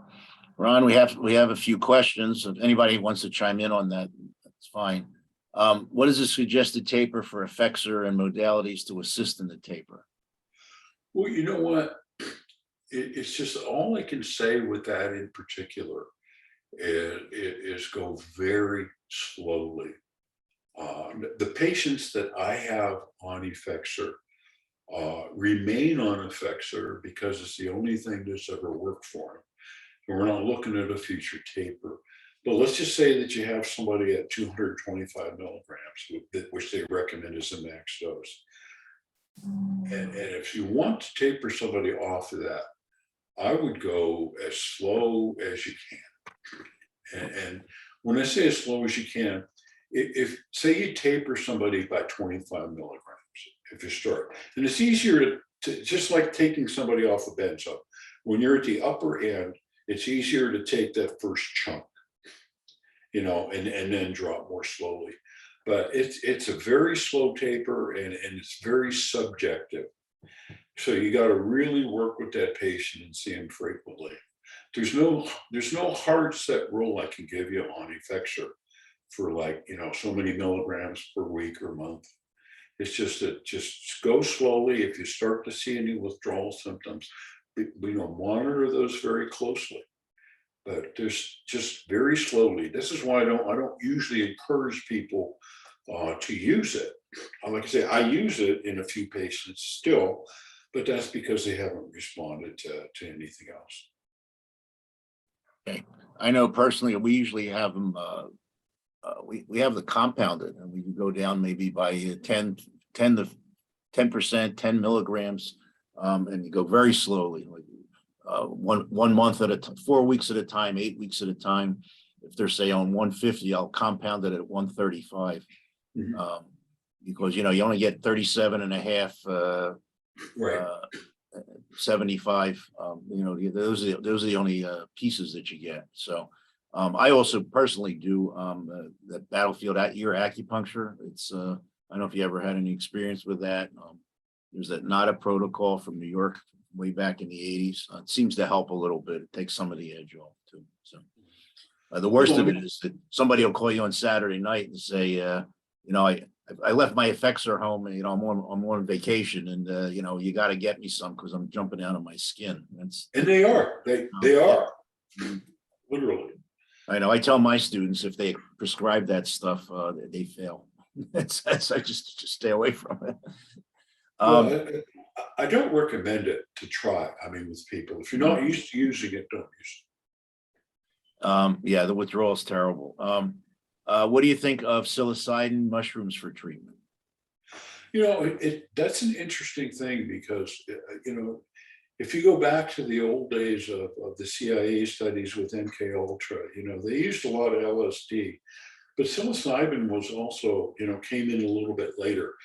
Ron, we have a few questions. If anybody wants to chime in on that, that's fine. What is the suggested taper for Effexor and modalities to assist in the taper? Well, you know what? It's just all I can say with that in particular is go very slowly. The patients that I have on Effexor remain on Effexor because it's the only thing that's ever worked for them. And we're not looking at a future taper. But let's just say that you have somebody at 225 milligrams, which they recommend as a max dose. And if you want to taper somebody off of that, I would go as slow as you can. And when I say as slow as you can, if say you taper somebody by 25 milligrams, if you start, and it's easier to just like taking somebody off a benzo. When you're at the upper end, it's easier to take that first chunk, and then drop more slowly. But it's a very slow taper, and it's very subjective. So you got to really work with that patient and see them frequently. There's no hard set rule I can give you on Effexor for so many milligrams per week or month. It's just that just go slowly. If you start to see any withdrawal symptoms, monitor those very closely. But there's just very slowly. This is why I don't usually encourage people to use it. Like I say, I use it in a few patients still, but that's because they haven't responded to anything else. Okay, I know personally, we usually have them. We have the compounded, and we can go down maybe by 10%, 10 milligrams, and you go very slowly, like 1 month at a time, 4 weeks at a time, 8 weeks at a time. if they're say on 150, I'll compound it at 135. Mhm. Because, you know, you only get 37 and a half, Right. 75, you know, those are the only pieces that you get. So I also personally do the battlefield ear acupuncture. It's I don't know if you ever had any experience with that. There's that NADA protocol from New York way back in the 80s. It seems to help a little bit. It takes some of the edge off too. So the worst of it is that somebody will call you on Saturday night and say, you know, I left my effexor home and, you know, I'm on vacation and, you know, you got to get me some because I'm jumping out of my skin. And they are, they are, literally. I know. I tell my students if they prescribe that stuff, they fail. It's I just stay away from it. Well, I don't recommend it to try. I mean, with people, if you're not used to using it, don't use it. Yeah, the withdrawal is terrible. What do you think of psilocybin mushrooms for treatment? You know, that's an interesting thing because, you know, if you go back to the old days of the CIA studies with MK Ultra, you know, they used a lot of LSD, but psilocybin was also, you know, came in a little bit later.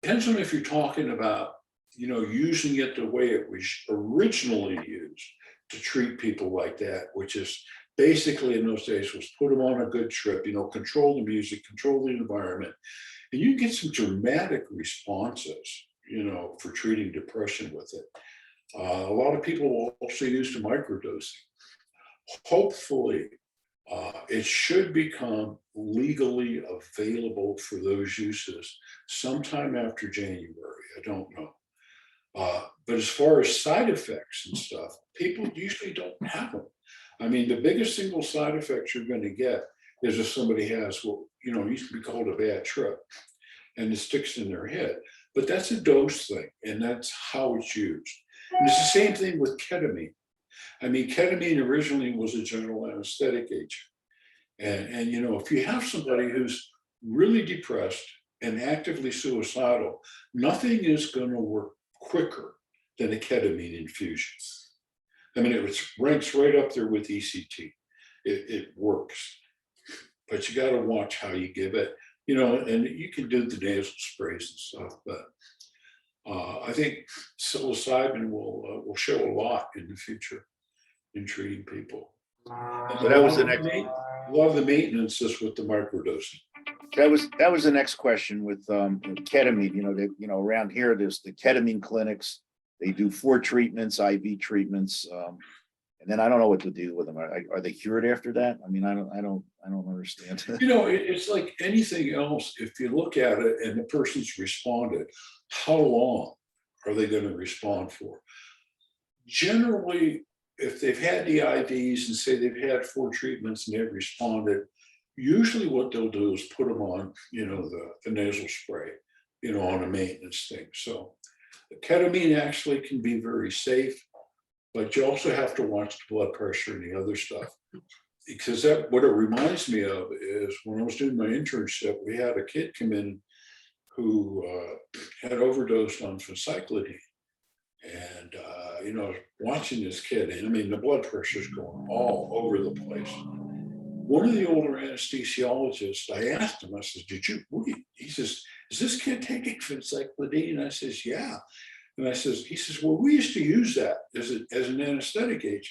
Depends on if you're talking about, you know, using it the way it was originally used to treat people like that, which is basically in those days was put them on a good trip, you know, control the music, control the environment, and you get some dramatic responses, you know, for treating depression with it. A lot of people will also use the microdosing. Hopefully, it should become legally available for those uses sometime after January. I don't know. But as far as side effects and stuff, people usually don't have them. I mean, the biggest single side effect you're going to get is if somebody has what, you know, used to be called a bad trip and it sticks in their head. But that's a dose thing, and that's how it's used. And it's the same thing with ketamine. I mean, ketamine originally was a general anesthetic agent. And you know, if you have somebody who's really depressed and actively suicidal, nothing is going to work quicker than a ketamine infusion. I mean, it ranks right up there with ECT. It works, but you got to watch how you give it, you know, and you can do the nasal sprays and stuff, but I think psilocybin will show a lot in the future in treating people. So that was the next. A lot of the maintenance is with the microdosing. That was the next question with ketamine. You know, around here there's the ketamine clinics. They do 4 treatments, IV treatments, and then I don't know what to do with them. Are they cured after that? I mean, I don't understand. You know, it's like anything else. If you look at it and the person's responded, how long are they going to respond for? Generally, if they've had the IVs and say they've had 4 treatments and they've responded, usually what they'll do is put them on, you know, the nasal spray, you know, on a maintenance thing. So ketamine actually can be very safe, but you also have to watch the blood pressure and the other stuff. Because what it reminds me of is when I was doing my internship, we had a kid come in who had overdosed on phencyclidine. And, you know, watching this kid, I mean, the blood pressure's going all over the place. One of the older anesthesiologists, I asked him, I said, he says, is this kid taking phencyclidine? And I says, yeah. And he says, well, we used to use that as an anesthetic agent.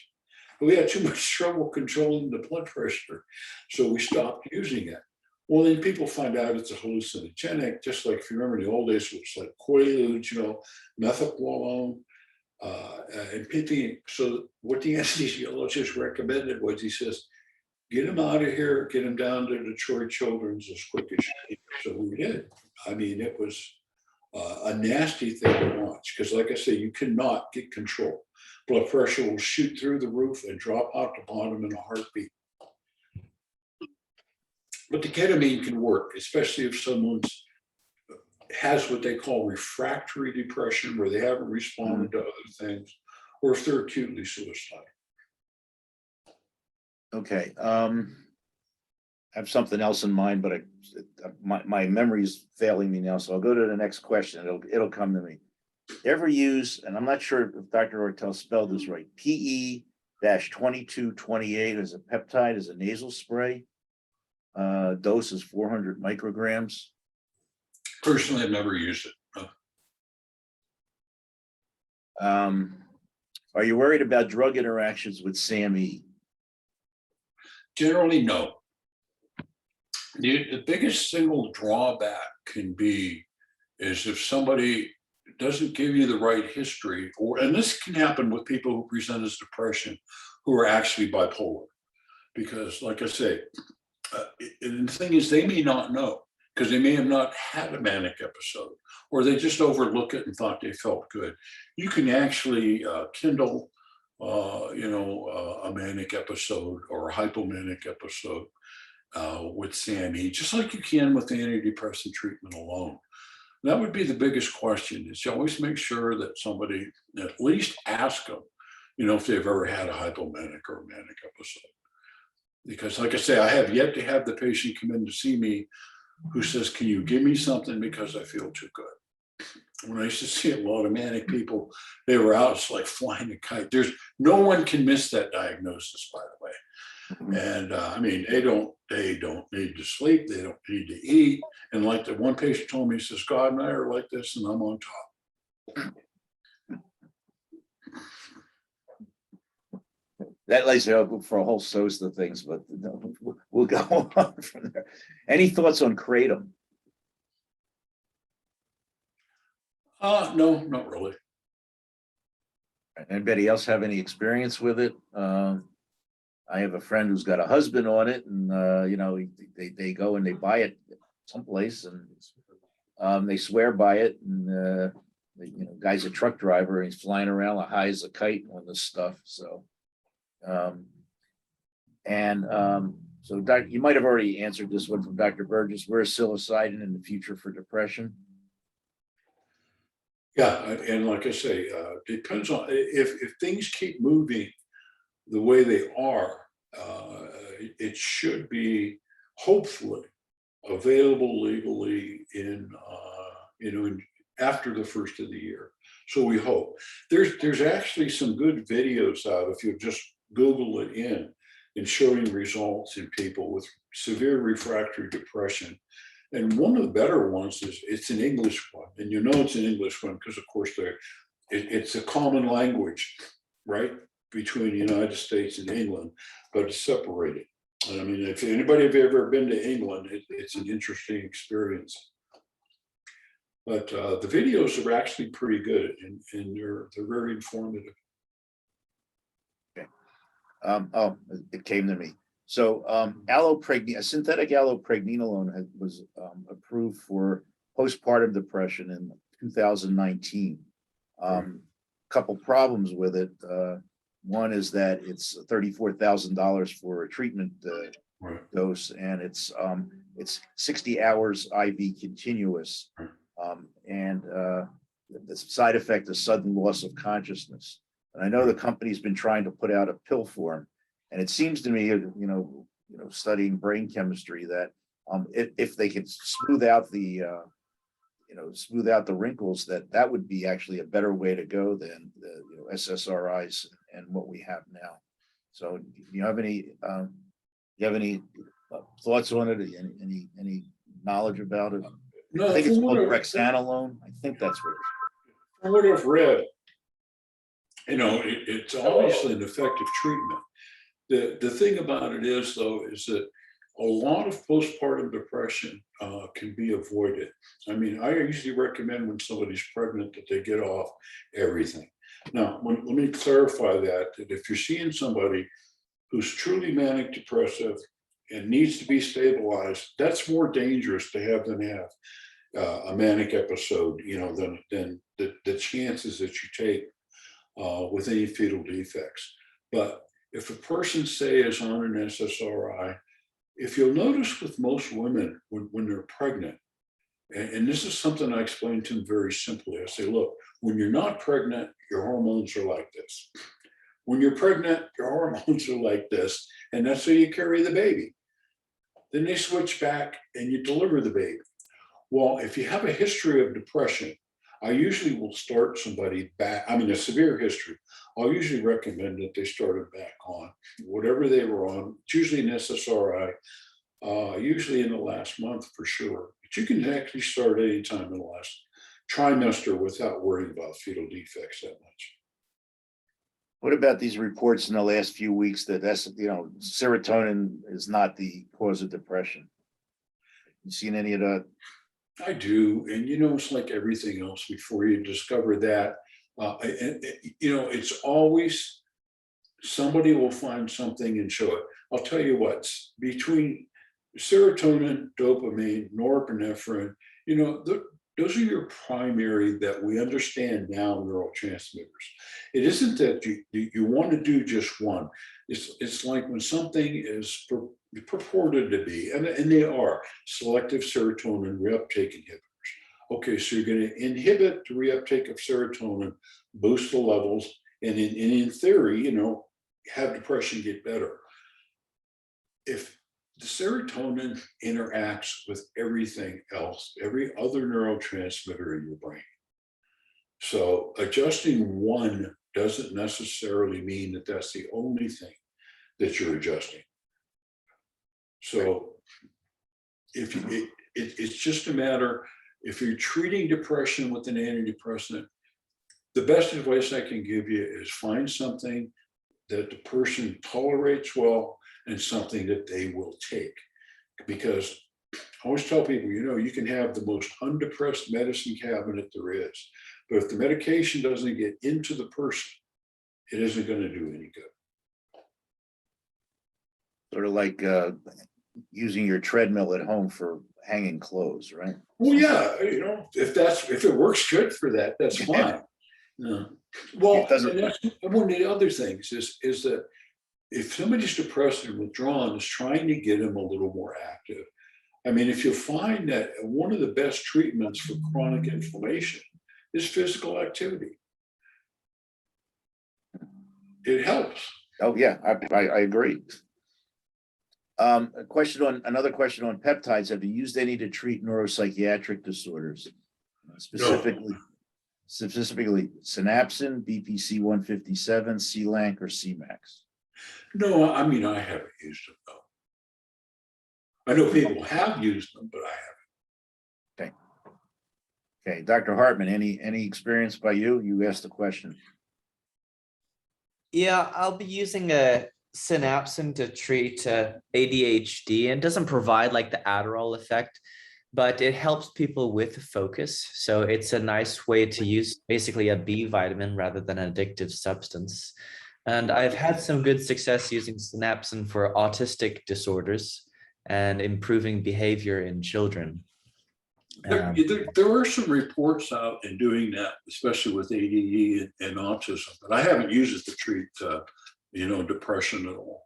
But we had too much trouble controlling the blood pressure, so we stopped using it. Well, then people find out it's a hallucinogenic, just like if you remember in the old days, it was like Quaaludes, you know, methylqualone, and people. So what the anesthesiologist recommended was, he says, get him out of here, get him down to Detroit Children's as quick as you can. So we did. I mean, it was a nasty thing to watch because, like I say, you cannot get control. Blood pressure will shoot through the roof and drop out the bottom in a heartbeat. But the ketamine can work, especially if someone has what they call refractory depression, where they haven't responded to other things, or if they're acutely suicidal. Okay. I have something else in mind, but my memory's failing me now, so I'll go to the next question. It'll come to me. Ever use, and I'm not sure if Dr. Ortel spelled this right, PEWD 2228 is a peptide, is a nasal spray. Dose is 400 micrograms. Personally, I've never used it. Are you worried about drug interactions with SAMe? Generally, no. The biggest single drawback can be is if somebody doesn't give you the right history, and this can happen with people who present as depression, who are actually bipolar. Because like I say, and the thing is, they may not know, because they may have not had a manic episode, or they just overlook it and thought they felt good. You can actually kindle, a manic episode or a hypomanic episode with SAMe, just like you can with antidepressant treatment alone. That would be the biggest question, is you always make sure that somebody at least ask them, if they've ever had a hypomanic or a manic episode. Because like I say, I have yet to have the patient come in to see me who says, can you give me something because I feel too good? When I used to see a lot of manic people, they were out, it's like flying a kite. No one can miss that diagnosis, by the way. And they don't need to sleep, they don't need to eat. And like the one patient told me, he says, God and I are like this and I'm on top. That lays out for a whole host of things, but we'll go on from there. Any thoughts on kratom? No, not really. Anybody else have any experience with it? I have a friend who's got a husband on it, and they go and they buy it someplace, and they swear by it. And guy's a truck driver, and he's flying around high as a kite on this stuff. So, so Doc, you might have already answered this one from Dr. Burgess. Where is psilocybin in the future for depression? Yeah, and like I say, depends on if things keep moving the way they are, it should be hopefully available legally in after the first of the year. So we hope. There's actually some good videos out if you just Google it in and showing results in people with severe refractory depression. And one of the better ones is it's an English one, and it's an English one because of course it's a common language, right, between the United States and England, but it's separated. And if anybody have ever been to England, it's an interesting experience. But the videos are actually pretty good, and they're very informative. Okay. It came to me. So synthetic allopregnanolone was approved for postpartum depression in 2019. Couple problems with it. One is that it's $34,000 for a treatment dose, and it's 60 hours IV continuous. And the side effect is sudden loss of consciousness. And I know the company's been trying to put out a pill form, and it seems to me, studying brain chemistry, that if they could smooth out the wrinkles, that would be actually a better way to go than the SSRIs and what we have now. So, do you have any thoughts on it? Any knowledge about it? No, I think it's called brexanolone. I think that's what it is. From what I've read, it's obviously an effective treatment. The thing about it is, though, is that a lot of postpartum depression can be avoided. I usually recommend when somebody's pregnant that they get off everything. Now, let me clarify that if you're seeing somebody who's truly manic depressive and needs to be stabilized, that's more dangerous to have them have a manic episode, than the chances that you take with any fetal defects. But if a person, say, is on an SSRI, if you'll notice with most women when they're pregnant, and this is something I explain to them very simply, I say, look, when you're not pregnant, your hormones are like this. When you're pregnant, your hormones are like this, and that's how you carry the baby. Then they switch back and you deliver the baby. Well, if you have a history of depression, I usually will start somebody back, I mean, a severe history. I'll usually recommend that they started back on whatever they were on. It's usually an SSRI, usually in the last month for sure. But you can actually start anytime in the last trimester without worrying about fetal defects that much. What about these reports in the last few weeks that serotonin is not the cause of depression? You seen any of that? I do, and it's like everything else. Before you discover that, it's always somebody will find something and show it. I'll tell you what, between serotonin, dopamine, norepinephrine, those are your primary that we understand now neurotransmitters. It isn't that you want to do just one. It's like when something is purported to be, and they are selective serotonin reuptake inhibitors. Okay, so you're going to inhibit the reuptake of serotonin, boost the levels, and in theory, have depression get better. If the serotonin interacts with everything else, every other neurotransmitter in your brain. So adjusting one doesn't necessarily mean that that's the only thing that you're adjusting. So it's just a matter, if you're treating depression with an antidepressant, the best advice I can give you is find something that the person tolerates well and something that they will take. Because I always tell people, you can have the most undepressed medicine cabinet there is, but if the medication doesn't get into the person, it isn't going to do any good. Sort of like using your treadmill at home for hanging clothes, right? Well, yeah, if it works good for that, that's fine. Well, and that's one of the other things is that if somebody's depressed and withdrawn, is trying to get them a little more active. I mean, if you find that one of the best treatments for chronic inflammation is physical activity, it helps. Oh yeah, I agree. Another question on peptides. Have you used any to treat neuropsychiatric disorders? Specifically synapsin, BPC 157, CLANC, or CMAX? No, I mean, I haven't used them though. I know people have used them, but I haven't. Okay, Dr. Hartman, any experience by you? You asked the question. Yeah, I'll be using a synapsin to treat ADHD, and doesn't provide like the Adderall effect, but it helps people with focus. So it's a nice way to use basically a B vitamin rather than an addictive substance. And I've had some good success using synapsin for autistic disorders and improving behavior in children. There are some reports out in doing that, especially with ADD and autism, but I haven't used it to treat, depression at all.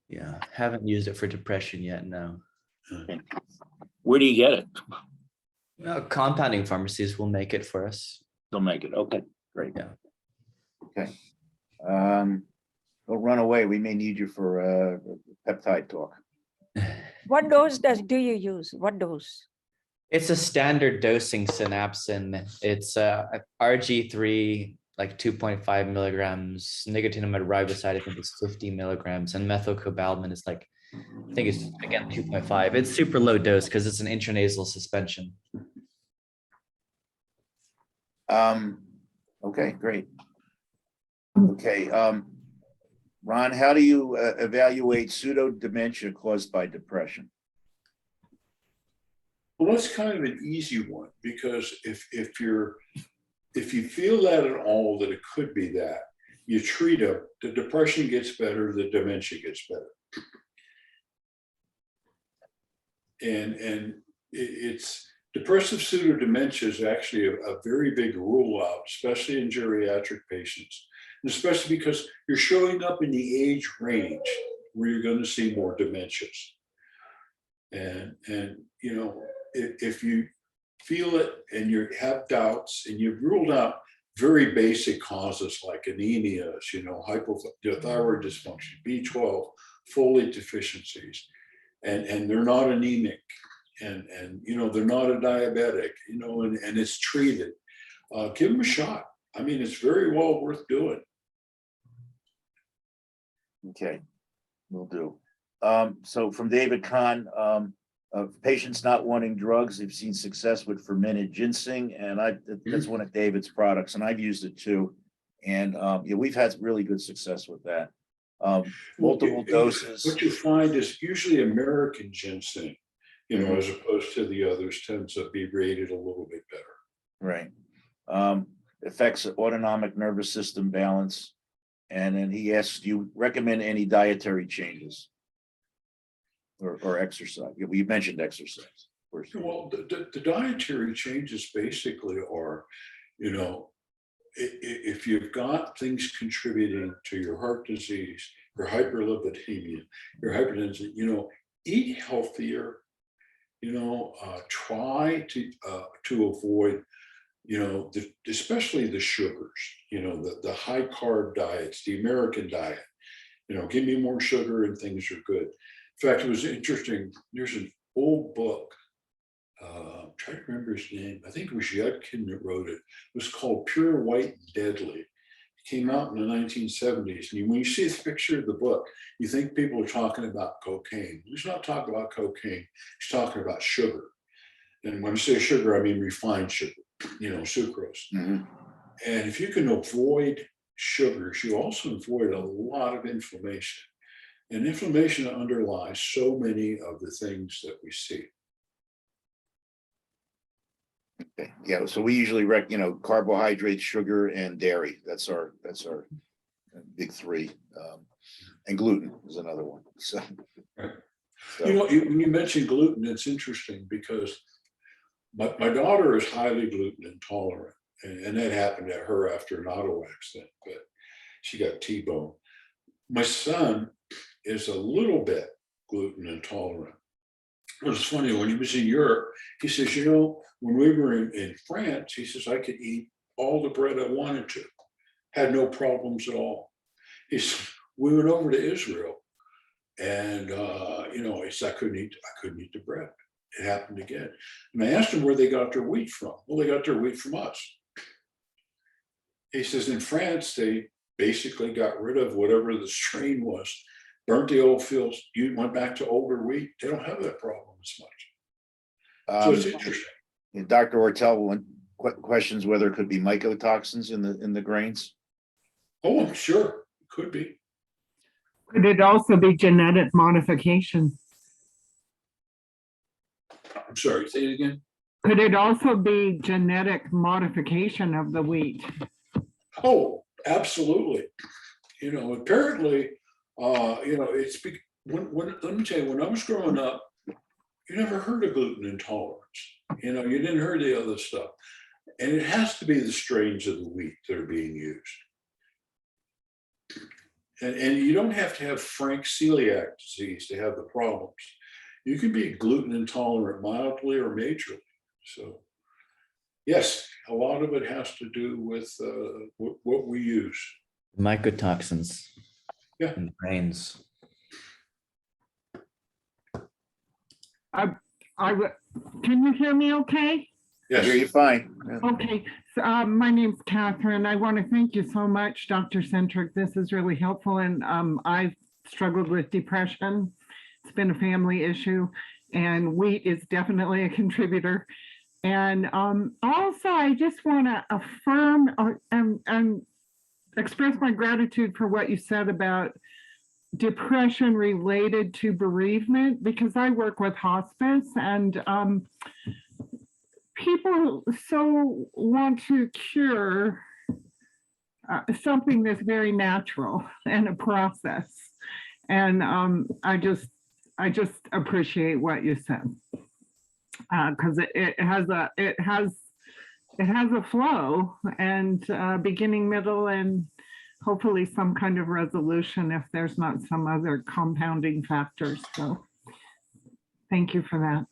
Yeah, haven't used it for depression yet, no. Where do you get it? Well, compounding pharmacies will make it for us. They'll make it. Okay, great. Yeah. Okay. Don't run away. We may need you for peptide talk. What dose do you use? What dose? It's a standard dosing synapsin. It's RG3, like 2.5 milligrams. Nicotinamide riboside, I think it's 50 milligrams. And methylcobalamin is like, I think it's, again, 2.5. It's super low dose because it's an intranasal suspension. Okay, great. Okay, Ron, how do you evaluate pseudo dementia caused by depression? Well, that's kind of an easy one, because if you feel that at all that it could be that, you treat them, the depression gets better, the dementia gets better. And it's depressive pseudodementia is actually a very big rule out, especially in geriatric patients, and especially because you're showing up in the age range where you're going to see more dementias. And if you feel it and you have doubts and you've ruled out very basic causes like anemias, hypothyroid dysfunction, B12, folate deficiencies, and they're not anemic, and they're not a diabetic, and it's treated, give them a shot. I mean, it's very well worth doing. Okay, will do. So from David Kahn, patients not wanting drugs, they've seen success with fermented ginseng, and that's one of David's products, and I've used it too. And yeah, we've had really good success with that. Multiple doses. What you find is usually American ginseng, you know, as opposed to the others, tends to be rated a little bit better. Right. Affects autonomic nervous system balance. And then he asks, do you recommend any dietary changes or exercise? You mentioned exercise. Of course. Well, the dietary changes basically are, you know, if you've got things contributing to your heart disease, your hyperlipidemia, your hypertension, you know, eat healthier, you know, try to avoid, you know, especially the sugars, you know, the high carb diets, the American diet, you know, give me more sugar and things are good. In fact, it was interesting. There's an old book. I'm trying to remember his name. I think it was Yudkin that wrote it. It was called Pure White and Deadly. It came out in the 1970s. And when you see the picture of the book, you think people are talking about cocaine. He's not talking about cocaine. He's talking about sugar. And when I say sugar, I mean refined sugar, you know, sucrose. And if you can avoid sugars, you also avoid a lot of inflammation. And inflammation underlies so many of the things that we see. Okay. Yeah, so we usually carbohydrates, sugar, and dairy. That's our big three. And gluten is another one. So, Right. So, You know, when you mention gluten, it's interesting because my daughter is highly gluten intolerant, and that happened to her after an auto accident, but she got T-bone. My son is a little bit gluten intolerant. It was funny, when he was in Europe, he says, you know, when we were in France, he says, I could eat all the bread I wanted to, had no problems at all. He said, we went over to Israel and, you know, he said, I couldn't eat the bread. It happened again. And I asked him where they got their wheat from. Well, they got their wheat from us. He says, in France, they basically got rid of whatever the strain was, burnt the old fields, you went back to older wheat. They don't have that problem as much. So it's interesting. Dr. Ortel questions whether it could be mycotoxins in the grains. Oh, I'm sure it could be. Could it also be genetic modification? I'm sorry, say it again. Could it also be genetic modification of the wheat? Oh, absolutely. You know, apparently, you know, let me tell you, when I was growing up, you never heard of gluten intolerance. You know, you didn't hear the other stuff. And it has to be the strains of the wheat that are being used. And you don't have to have frank celiac disease to have the problems. You can be gluten intolerant mildly or majorly. So yes, a lot of it has to do with what we use. Mycotoxins. Yeah. In grains. Can you hear me okay? I hear you fine. Yeah. Okay, so, my name's Catherine. I want to thank you so much, Dr. Centric. This is really helpful. And I've struggled with depression. It's been a family issue, and wheat is definitely a contributor. And also, I just want to affirm and express my gratitude for what you said about depression related to bereavement, because I work with hospice, and people so want to cure something that's very natural and a process. And I just appreciate what you said, because it has a flow and beginning, middle, and hopefully some kind of resolution if there's not some other compounding factors. So thank you for that.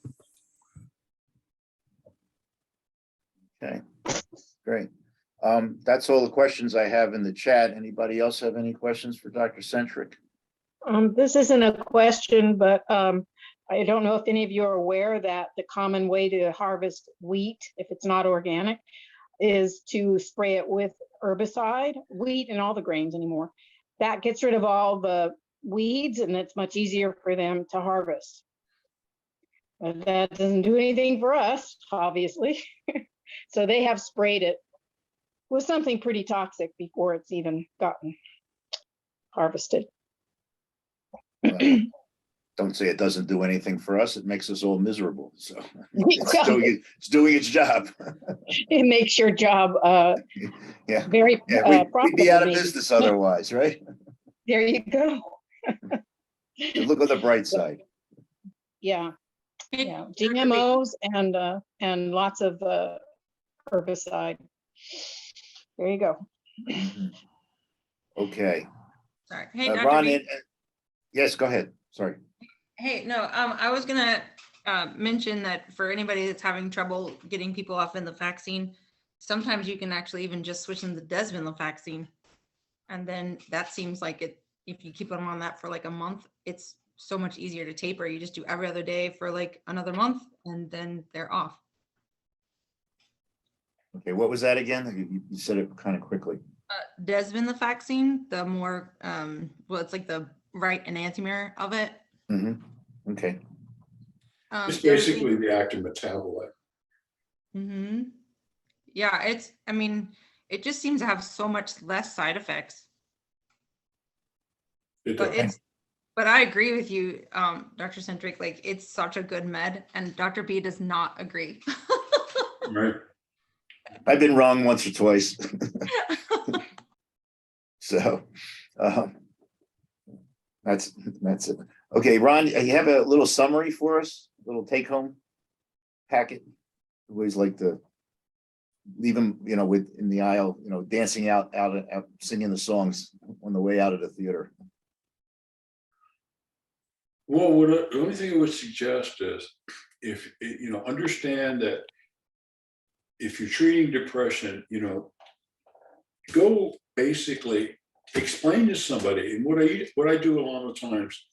Okay, great. That's all the questions I have in the chat. Anybody else have any questions for Dr. Centric? This isn't a question, but I don't know if any of you are aware that the common way to harvest wheat, if it's not organic, is to spray it with herbicide, wheat and all the grains anymore. That gets rid of all the weeds and it's much easier for them to harvest. But that doesn't do anything for us, obviously. So they have sprayed it with something pretty toxic before it's even gotten harvested. Don't say it doesn't do anything for us. It makes us all miserable. So Well, it's doing its job. it makes your job Yeah. very Yeah, we'd be profitable. out of maybe. business otherwise, right? There you go. Look on the bright side. Yeah, yeah, GMOs and lots of herbicide. There you go. Mhm. Okay. Sorry. Hey, Ron, Dr. B. yes, go ahead. Sorry. Hey, no, I was gonna mention that for anybody that's having trouble getting people off venlafaxine, sometimes you can actually even just switch them to desvenlafaxine. And then that seems like it, if you keep them on that for like a month, it's so much easier to taper. You just do every other day for like another month and then they're off. Okay, what was that again? You said it kind of quickly. Desvenlafaxine, the more, well, it's like the right enantiomer of it. Okay. It's basically the active metabolite. Mm-hmm. Yeah, it's, I mean, it just seems to have so much less side effects. It But does. but I agree with you, Dr. Centric, like it's such a good med, and Dr. B does not agree. Right. I've been wrong once or twice. So that's it. Okay, Ron, you have a little summary for us, a little take home packet. Always like to leave them, with in the aisle, dancing out singing the songs on the way out of the theater. Well, the only thing I would suggest is if, understand that if you're treating depression, go basically explain to somebody. And what I do a lot of times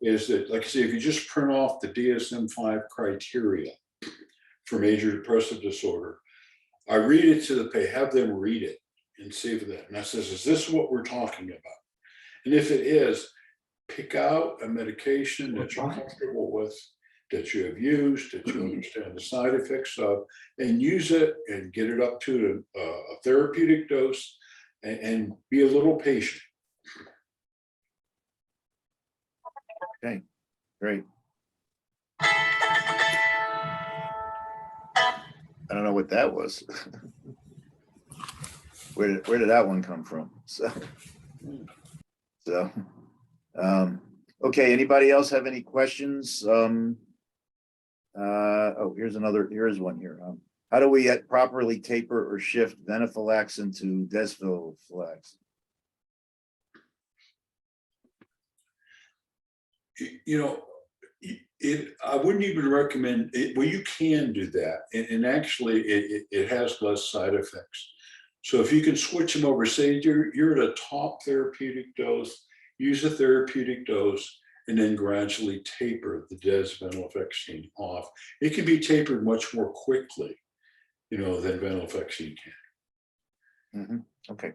is that, like I say, if you just print off the DSM-5 criteria for major depressive disorder, I read it to the patient, have them read it and see for that. And I says, is this what we're talking about? And if it is, pick out a medication that you're comfortable with, that you have used, that you understand the side effects of, and use it and get it up to a therapeutic dose and be a little patient. Okay, great. I don't know what that was. Where did that one come from? Okay, anybody else have any questions? Here's one here. How do we properly taper or shift venlafaxine to desvenlafaxine? I wouldn't even recommend it. Well, you can do that. And actually it has less side effects. So if you can switch them over, say you're at a top therapeutic dose, use a therapeutic dose, and then gradually taper the desvenlafaxine off. It can be tapered much more quickly, than venlafaxine can. Okay.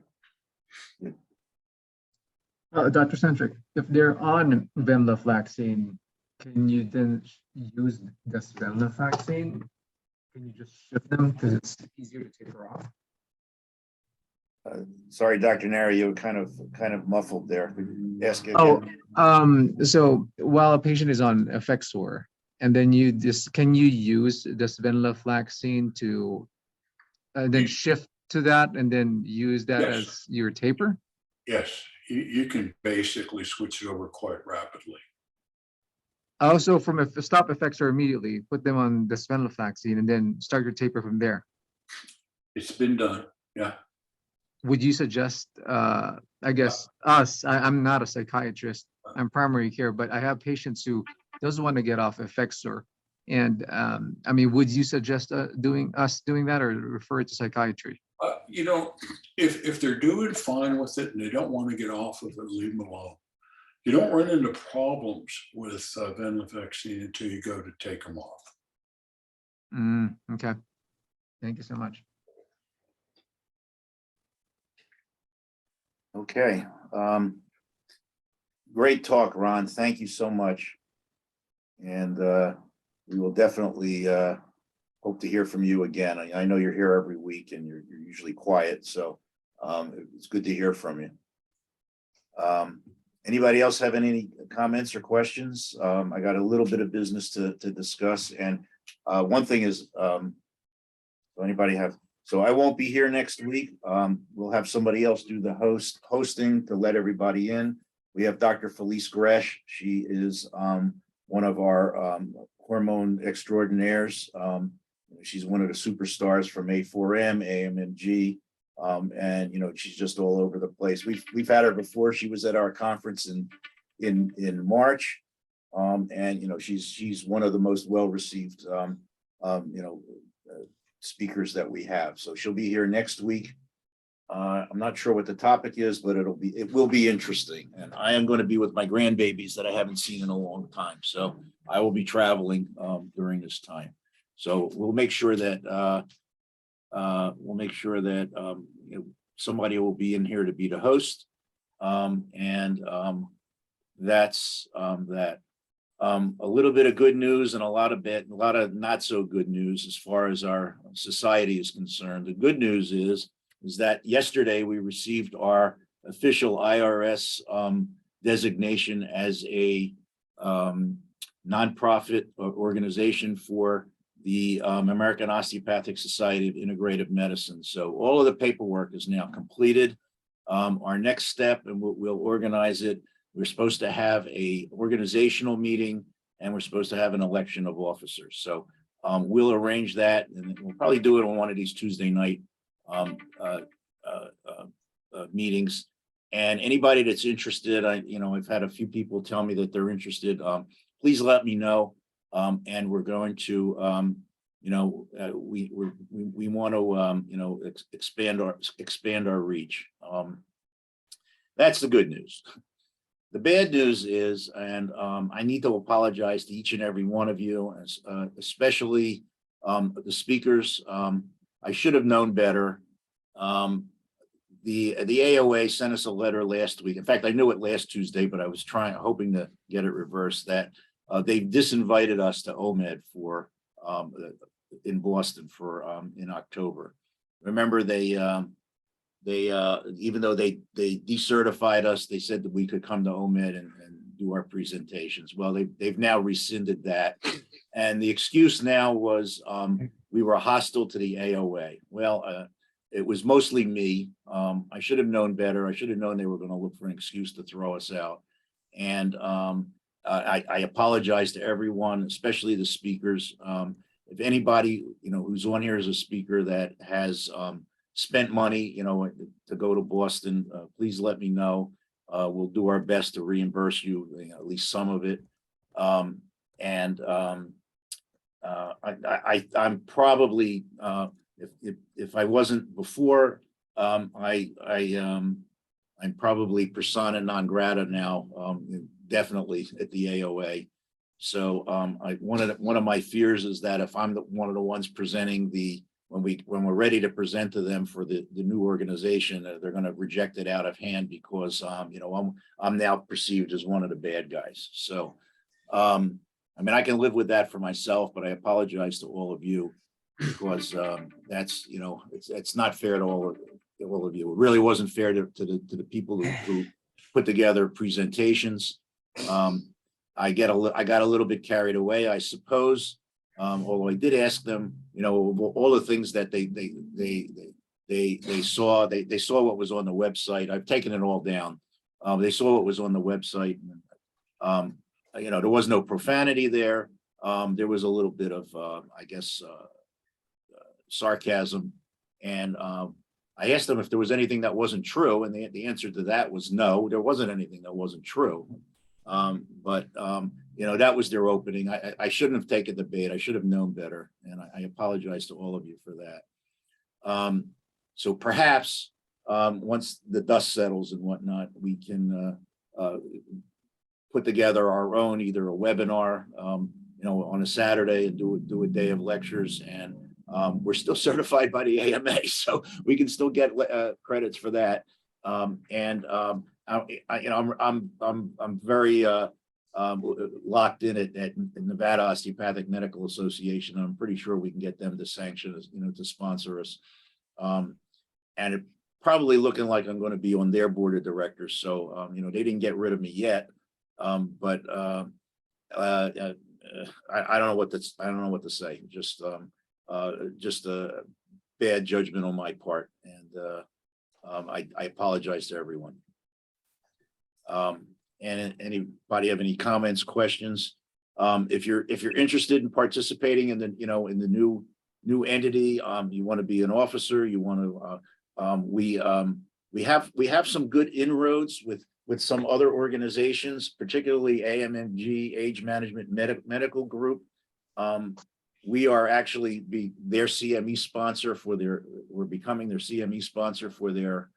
Dr. Centric, if they're on venlafaxine, can you then use this venlafaxine? Can you just shift them because it's easier to taper off? Sorry, Dr. Neri, you were kind of muffled there. Ask again. So while a patient is on Effexor, and then can you use this venlafaxine to then shift to that and then use that as your taper? Yes, you can basically switch it over quite rapidly. Also, from a stop Effexor immediately, put them on this venlafaxine and then start your taper from there. It's been done. Yeah. Would you suggest, I guess I'm not a psychiatrist, I'm primary care, but I have patients who doesn't want to get off Effexor. And I mean, would you suggest doing that or refer it to psychiatry? If they're doing fine with it and they don't want to get off of it, leave them alone. You don't run into problems with venlafaxine until you go to take them off. Okay. Thank you so much. Okay. Great talk, Ron. Thank you so much. And we will definitely hope to hear from you again. I know you're here every week and you're usually quiet, so it's good to hear from you. Anybody else have any comments or questions? I got a little bit of business to discuss, and one thing is, anybody have? So I won't be here next week. We'll have somebody else do the hosting to let everybody in. We have Dr. Felice Gresh. She is one of our hormone extraordinaires. She's one of the superstars from A4M, AMMG, and she's just all over the place. We've had her before. She was at our conference in March, and she's one of the most well-received speakers that we have. So she'll be here next week. I'm not sure what the topic is, but it will be interesting. And I am going to be with my grandbabies that I haven't seen in a long time. So I will be traveling during this time. So we'll make sure that somebody will be in here to be the host. That's that. A little bit of good news and a lot of not so good news as far as our society is concerned. The good news is that yesterday we received our official IRS designation as a nonprofit organization for the American Osteopathic Society of Integrative Medicine. So all of the paperwork is now completed. Our next step, and we'll organize it. We're supposed to have a organizational meeting, and we're supposed to have an election of officers. So we'll arrange that, and we'll probably do it on one of these Tuesday night meetings. And anybody that's interested, I've had a few people tell me that they're interested. Please let me know. And we're going to, we want to, expand our reach. That's the good news. The bad news is, and I need to apologize to each and every one of you, especially the speakers. I should have known better. The AOA sent us a letter last week. In fact, I knew it last Tuesday, but I was hoping to get it reversed, that they disinvited us to OMED for in Boston for in October. Remember, they even though they decertified us, they said that we could come to OMED and do our presentations. Well, they've now rescinded that, and the excuse now was we were hostile to the AOA. Well, it was mostly me. I should have known better. I should have known they were going to look for an excuse to throw us out. And I apologize to everyone, especially the speakers. If anybody, who's on here as a speaker that has spent money, to go to Boston, please let me know. We'll do our best to reimburse you, at least some of it. I'm probably, if I wasn't before, I'm probably persona non grata now, definitely at the AOA. So one of my fears is that if I'm one of the ones presenting when we're ready to present to them for the new organization, they're going to reject it out of hand because I'm now perceived as one of the bad guys. So I can live with that for myself, but I apologize to all of you because that's it's not fair to all of you. It really wasn't fair to the people who put together presentations. I got a little bit carried away, I suppose. Although I did ask them, all the things that they saw. They saw what was on the website. I've taken it all down. They saw what was on the website. There was no profanity there. There was a little bit of, sarcasm. And I asked them if there was anything that wasn't true, and the answer to that was no. There wasn't anything that wasn't true. That was their opening. I shouldn't have taken the bait. I should have known better. And I apologize to all of you for that. So perhaps once the dust settles and whatnot, we can put together our own, either a webinar, on a Saturday and do a day of lectures. And we're still certified by the AMA, so we can still get credits for that. I'm very locked in at Nevada Osteopathic Medical Association. I'm pretty sure we can get them to sanction us, to sponsor us. And it probably looking like I'm going to be on their board of directors. So, they didn't get rid of me yet. But I don't know what to say. Just a bad judgment on my part. And I apologize to everyone. And anybody have any comments, questions? If you're interested in participating in the, in the new entity, you want to be an officer, you want to, we have some good inroads with some other organizations, particularly AMMG, Age Management Medical Group. We are actually their CME sponsor we're becoming their CME sponsor for their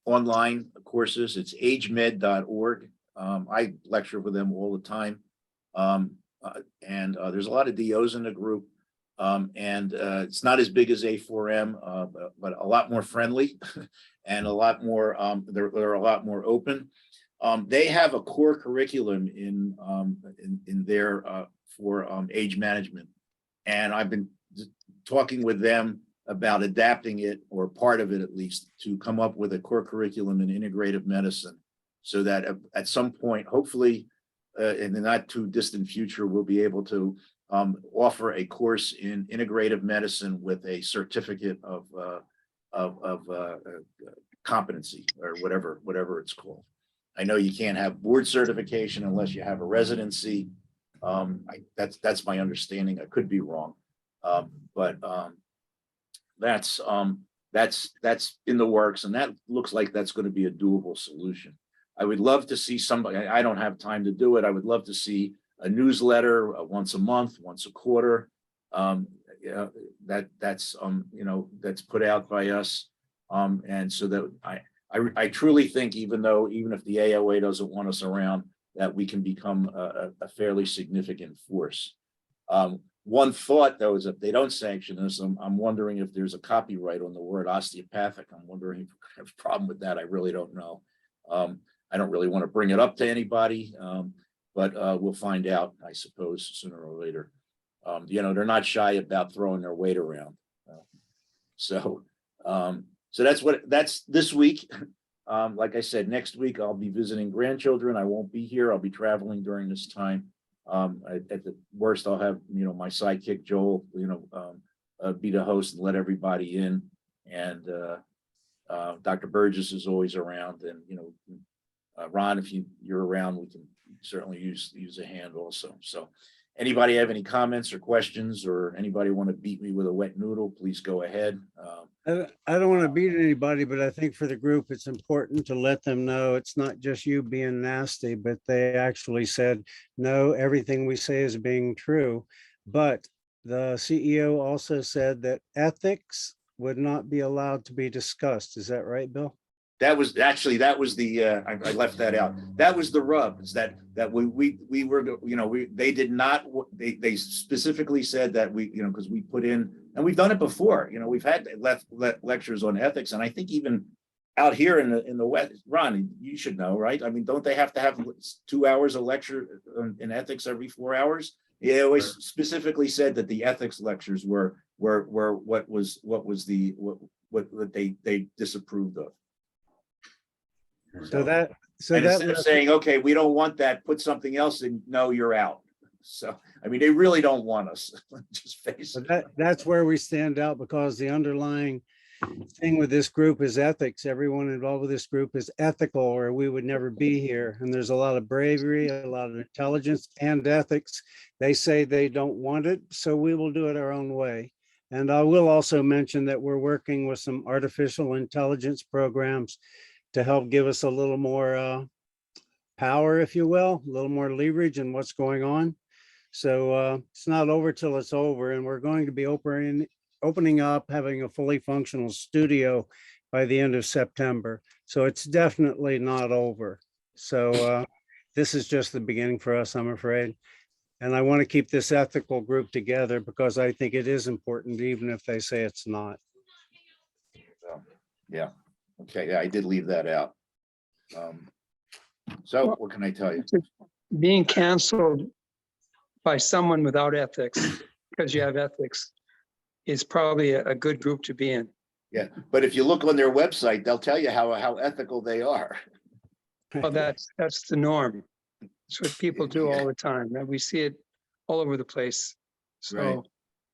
online courses. It's agemed.org. I lecture with them all the time. And there's a lot of DOs in the group. And it's not as big as A4M, but a lot more friendly and a lot more, they're a lot more open. They have a core curriculum in their for age management. And I've been talking with them about adapting it, or part of it at least, to come up with a core curriculum in integrative medicine, so that at some point, hopefully in the not too distant future, we'll be able to offer a course in integrative medicine with a certificate of competency, or whatever it's called. I know you can't have board certification unless you have a residency. That's my understanding. I could be wrong, but that's in the works, and that looks like that's going to be a doable solution. I would love to see somebody. I don't have time to do it. I would love to see a newsletter once a month, once a quarter. That's put out by us, and so that I truly think, even if the AOA doesn't want us around, that we can become a fairly significant force. One thought, though, is if they don't sanction us, I'm wondering if there's a copyright on the word osteopathic. I'm wondering if we have a problem with that. I really don't know. I don't really want to bring it up to anybody, but we'll find out, I suppose, sooner or later. They're not shy about throwing their weight around. So that's this week. Like I said, next week I'll be visiting grandchildren. I won't be here. I'll be traveling during this time. At the worst, I'll have my sidekick Joel, be the host and let everybody in. And Dr. Burgess is always around, and Ron, if you're around, we can certainly use a hand also. So, anybody have any comments or questions, or anybody want to beat me with a wet noodle? Please go ahead. I don't want to beat anybody, but I think for the group, it's important to let them know it's not just you being nasty, but they actually said, no, everything we say is being true. But the CEO also said that ethics would not be allowed to be discussed. Is that right, Bill? That was the I left that out. That was the rub, is that we were, they did not, they specifically said that because we put in, and we've done it before, we've had lectures on ethics, and I think even out here in the West, Ron, you should know, right? I mean, don't they have to have 2 hours of lecture in ethics every 4 hours? They always specifically said that the ethics lectures were what they disapproved of. So instead of saying, okay, we don't want that, put something else in, no, you're out. So, I mean, they really don't want us. Just face it. That's where we stand out, because the underlying thing with this group is ethics. Everyone involved with this group is ethical, or we would never be here. And there's a lot of bravery, a lot of intelligence and ethics. They say they don't want it, so we will do it our own way. And I will also mention that we're working with some artificial intelligence programs to help give us a little more power, if you will, a little more leverage in what's going on. So it's not over till it's over, and we're going to be opening up, having a fully functional studio by the end of September. So it's definitely not over. So this is just the beginning for us, I'm afraid. And I want to keep this ethical group together, because I think it is important, even if they say it's not. Yeah. Okay, yeah, I did leave that out. So Well, what can I tell you? Being canceled by someone without ethics, because you have ethics, is probably a good group to be in. Yeah, but if you look on their website, they'll tell you how ethical they are. Well, that's the norm. It's what people do Yeah. all the time, and we see it all over the place. Right. So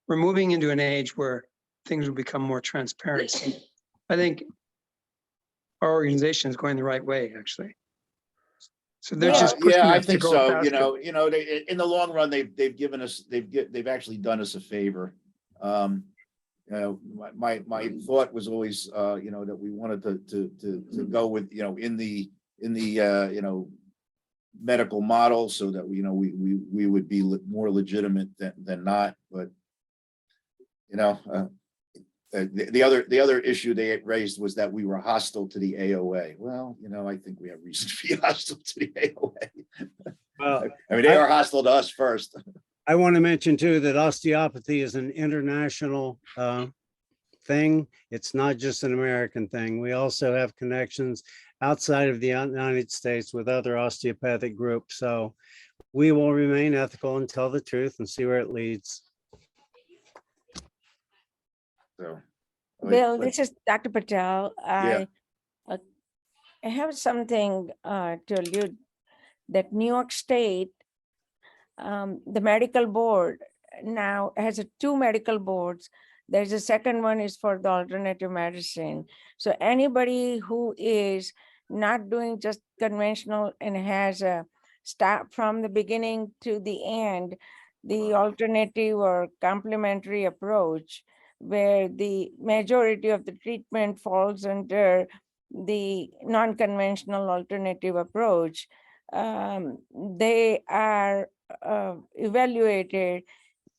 we're moving into an age where things will become more transparent. So I think our organization is going the right way, actually. So they're just pushing Yeah, I us to think go so. faster. They, in the long run, they've given us, they've actually done us a favor. My thought was always, that we wanted to go with, in the medical model, so that we would be more legitimate than not. But the other issue they had raised was that we were hostile to the AOA. Well, I think we have reason to be hostile to the AOA. Well, I mean, they are hostile to us first. I want to mention too that osteopathy is an international thing. It's not just an American thing. We also have connections outside of the United States with other osteopathic groups. So we will remain ethical and tell the truth and see where it leads. So, Bill, this is Dr. Patel. Yeah. I have something to allude that New York State, the medical board now has two medical boards. There's a second one is for the alternative medicine. So anybody who is not doing just conventional and has a start from the beginning to the end, the alternative or complementary approach, where the majority of the treatment falls under the non-conventional alternative approach, they are evaluated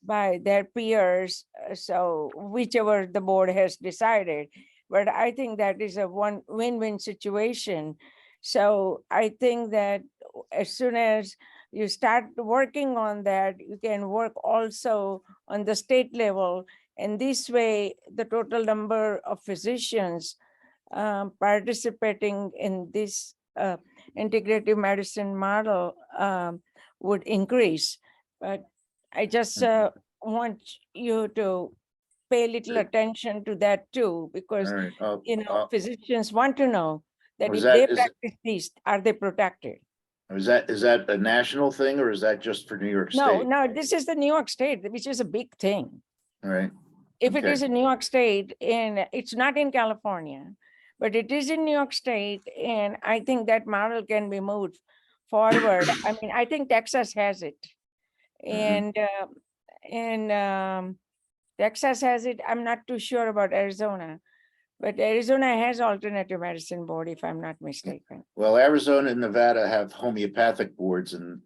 by their peers, so whichever the board has decided. But I think that is a win-win situation. So I think that as soon as you start working on that, you can work also on the state level. And this way, the total number of physicians participating in this integrative medicine model would increase. But I just want you to pay little attention to that too, because all right. physicians want to know that Was if they that- is- practice these, are they protected? Is that a national thing, or is that just for New York State? No, this is the New York State, which is a big thing. All right. If it Okay. is in New York State, and it's not in California, but it is in New York State, and I think that model can be moved forward. I mean, I think Texas has it. And Texas has it. I'm not too sure about Arizona, but Arizona has alternative medicine board, if I'm not mistaken. Well, Arizona and Nevada have homeopathic boards, and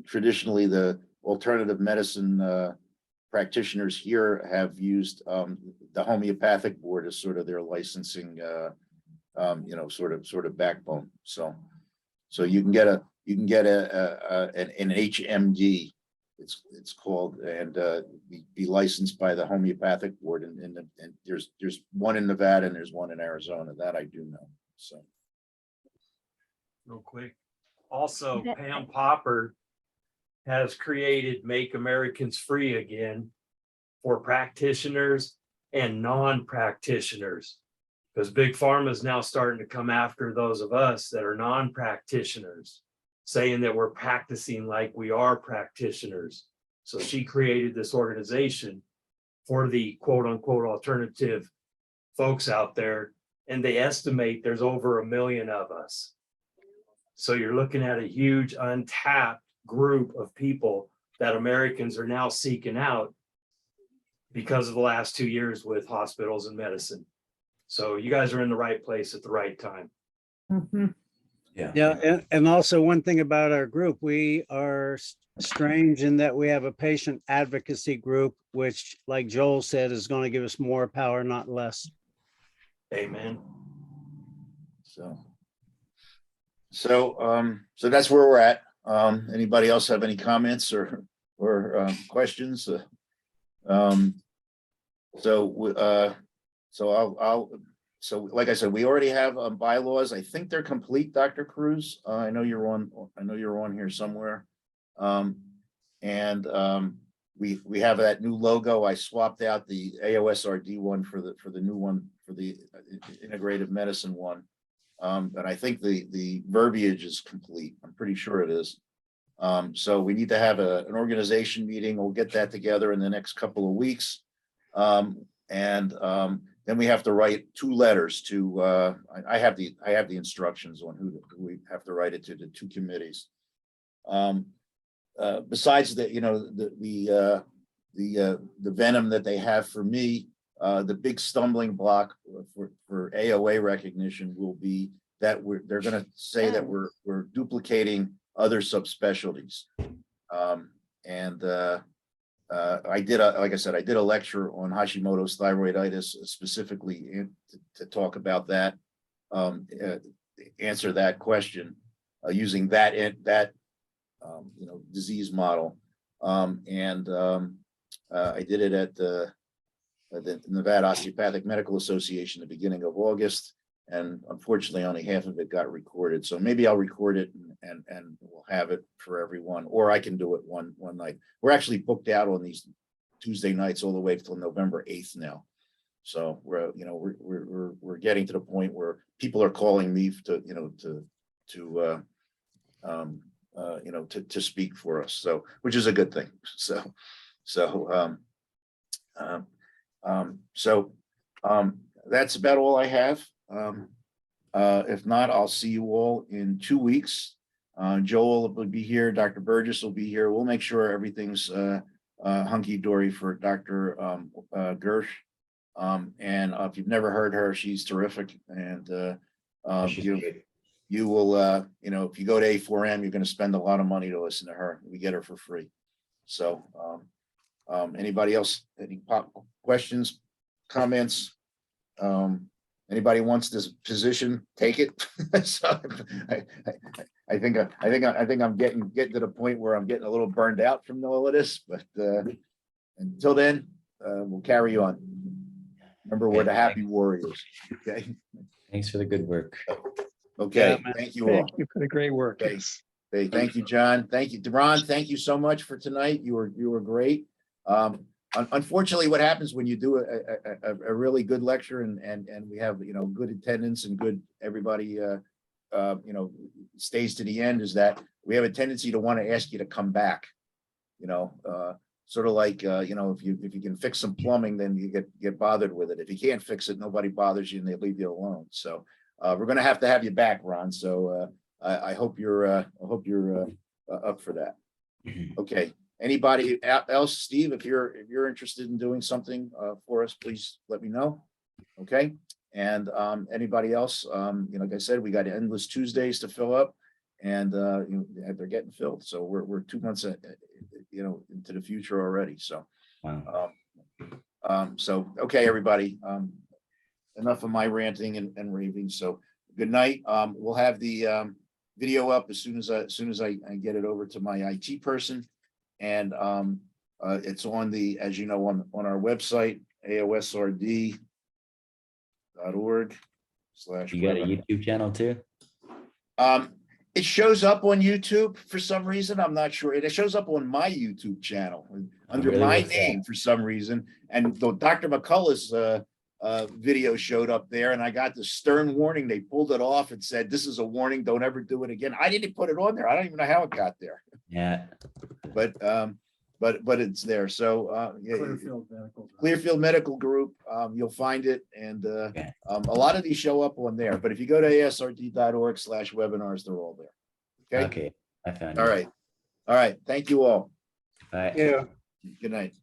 traditionally the alternative medicine practitioners here have used the homeopathic board as sort of their licensing, sort of backbone. So you can get an HMD, it's called, and be licensed by the homeopathic board, and there's one in Nevada and there's one in Arizona, that I do know. So real quick. Also, That- Pam Popper has created Make Americans Free Again for practitioners and non-practitioners. Because Big Pharma is now starting to come after those of us that are non-practitioners, saying that we're practicing like we are practitioners. So she created this organization for the quote unquote alternative folks out there, and they estimate there's over 1 million of us. So you're looking at a huge untapped group of people that Americans are now seeking out because of the last 2 years with hospitals and medicine. So you guys are in the right place at the right time. Yeah, and also one thing about our group, we are strange in that we have a patient advocacy group, which, like Joel said, is going to give us more power, not less. Amen. So that's where we're at. Anybody else have any comments or questions? So I'll so like I said, we already have bylaws. I think they're complete, Dr. Cruz. I know you're on here somewhere. We have that new logo. I swapped out the AOSRD one for the new one, for the integrative medicine one. But I think the verbiage is complete. I'm pretty sure it is. So we need to have an organization meeting. We'll get that together in the next couple of weeks. Then we have to write 2 letters to, I have the instructions on who we have to write it to, the 2 committees. Besides the, you know, the venom that they have for me, the big stumbling block for AOA recognition will be that they're going to say that we're duplicating other subspecialties. I did, like I said, I did a lecture on Hashimoto's thyroiditis specifically to talk about that, answer that question using that you know, disease model. I did it at the Nevada Osteopathic Medical Association at the beginning of August, and unfortunately only half of it got recorded. So maybe I'll record it and we'll have it for everyone, or I can do it one night. We're actually booked out on these Tuesday nights all the way till November 8th now. So we're getting to the point where people are calling me to speak for us. So, which is a good thing. That's about all I have. If not, I'll see you all in 2 weeks. Joel will be here. Dr. Burgess will be here. We'll make sure everything's hunky-dory for Dr. Gersh. And if you've never heard her, she's terrific. And you will, if you go to A4M, you're going to spend a lot of money to listen to her. We get her for free. So anybody else, any questions, comments? Anybody wants this position, take it. So I think I'm getting to the point where I'm getting a little burned out from all of this, but until then, we'll carry on. Remember, we're the happy warriors. Okay. Thanks for the good work. Okay. Yeah, Thank you all. Thank you for the great work. Okay. Hey, thank you, John. Thank you, Deron. Thank you so much for tonight. You were great. Unfortunately, what happens when you do a really good lecture and we have, good attendance and good, everybody, stays to the end, is that we have a tendency to want to ask you to come back, sort of like, if you can fix some plumbing, then you get bothered with it. If you can't fix it, nobody bothers you and they leave you alone. So we're going to have you back, Ron. So I hope you're up for that. Okay. Anybody else, Steve, if you're interested in doing something for us, please let me know. Okay. And anybody else, like I said, we got endless Tuesdays to fill up, and they're getting filled. So we're 2 months, into the future already. So, Wow. Okay, everybody. Enough of my ranting and raving. So good night. We'll have the video up as soon as I get it over to my IT person. And it's on as you know, on our website, aosrd.org/. You got a YouTube channel too? It shows up on YouTube for some reason. I'm not sure. It shows up on my YouTube channel under my name for some reason. And though Dr. McCullough's video showed up there, and I got the stern warning. They pulled it off and said, "This is a warning. Don't ever do it again." I didn't put it on there. I don't even know how it got there. Yeah. But it's there. So Clearfield Medical Group, you'll find it, and a lot of these show up on there. But if you go to asrd.org/webinars, they're all there. Okay. Okay. I found All it. right. All right. Thank you all. Bye. Yeah. Good night.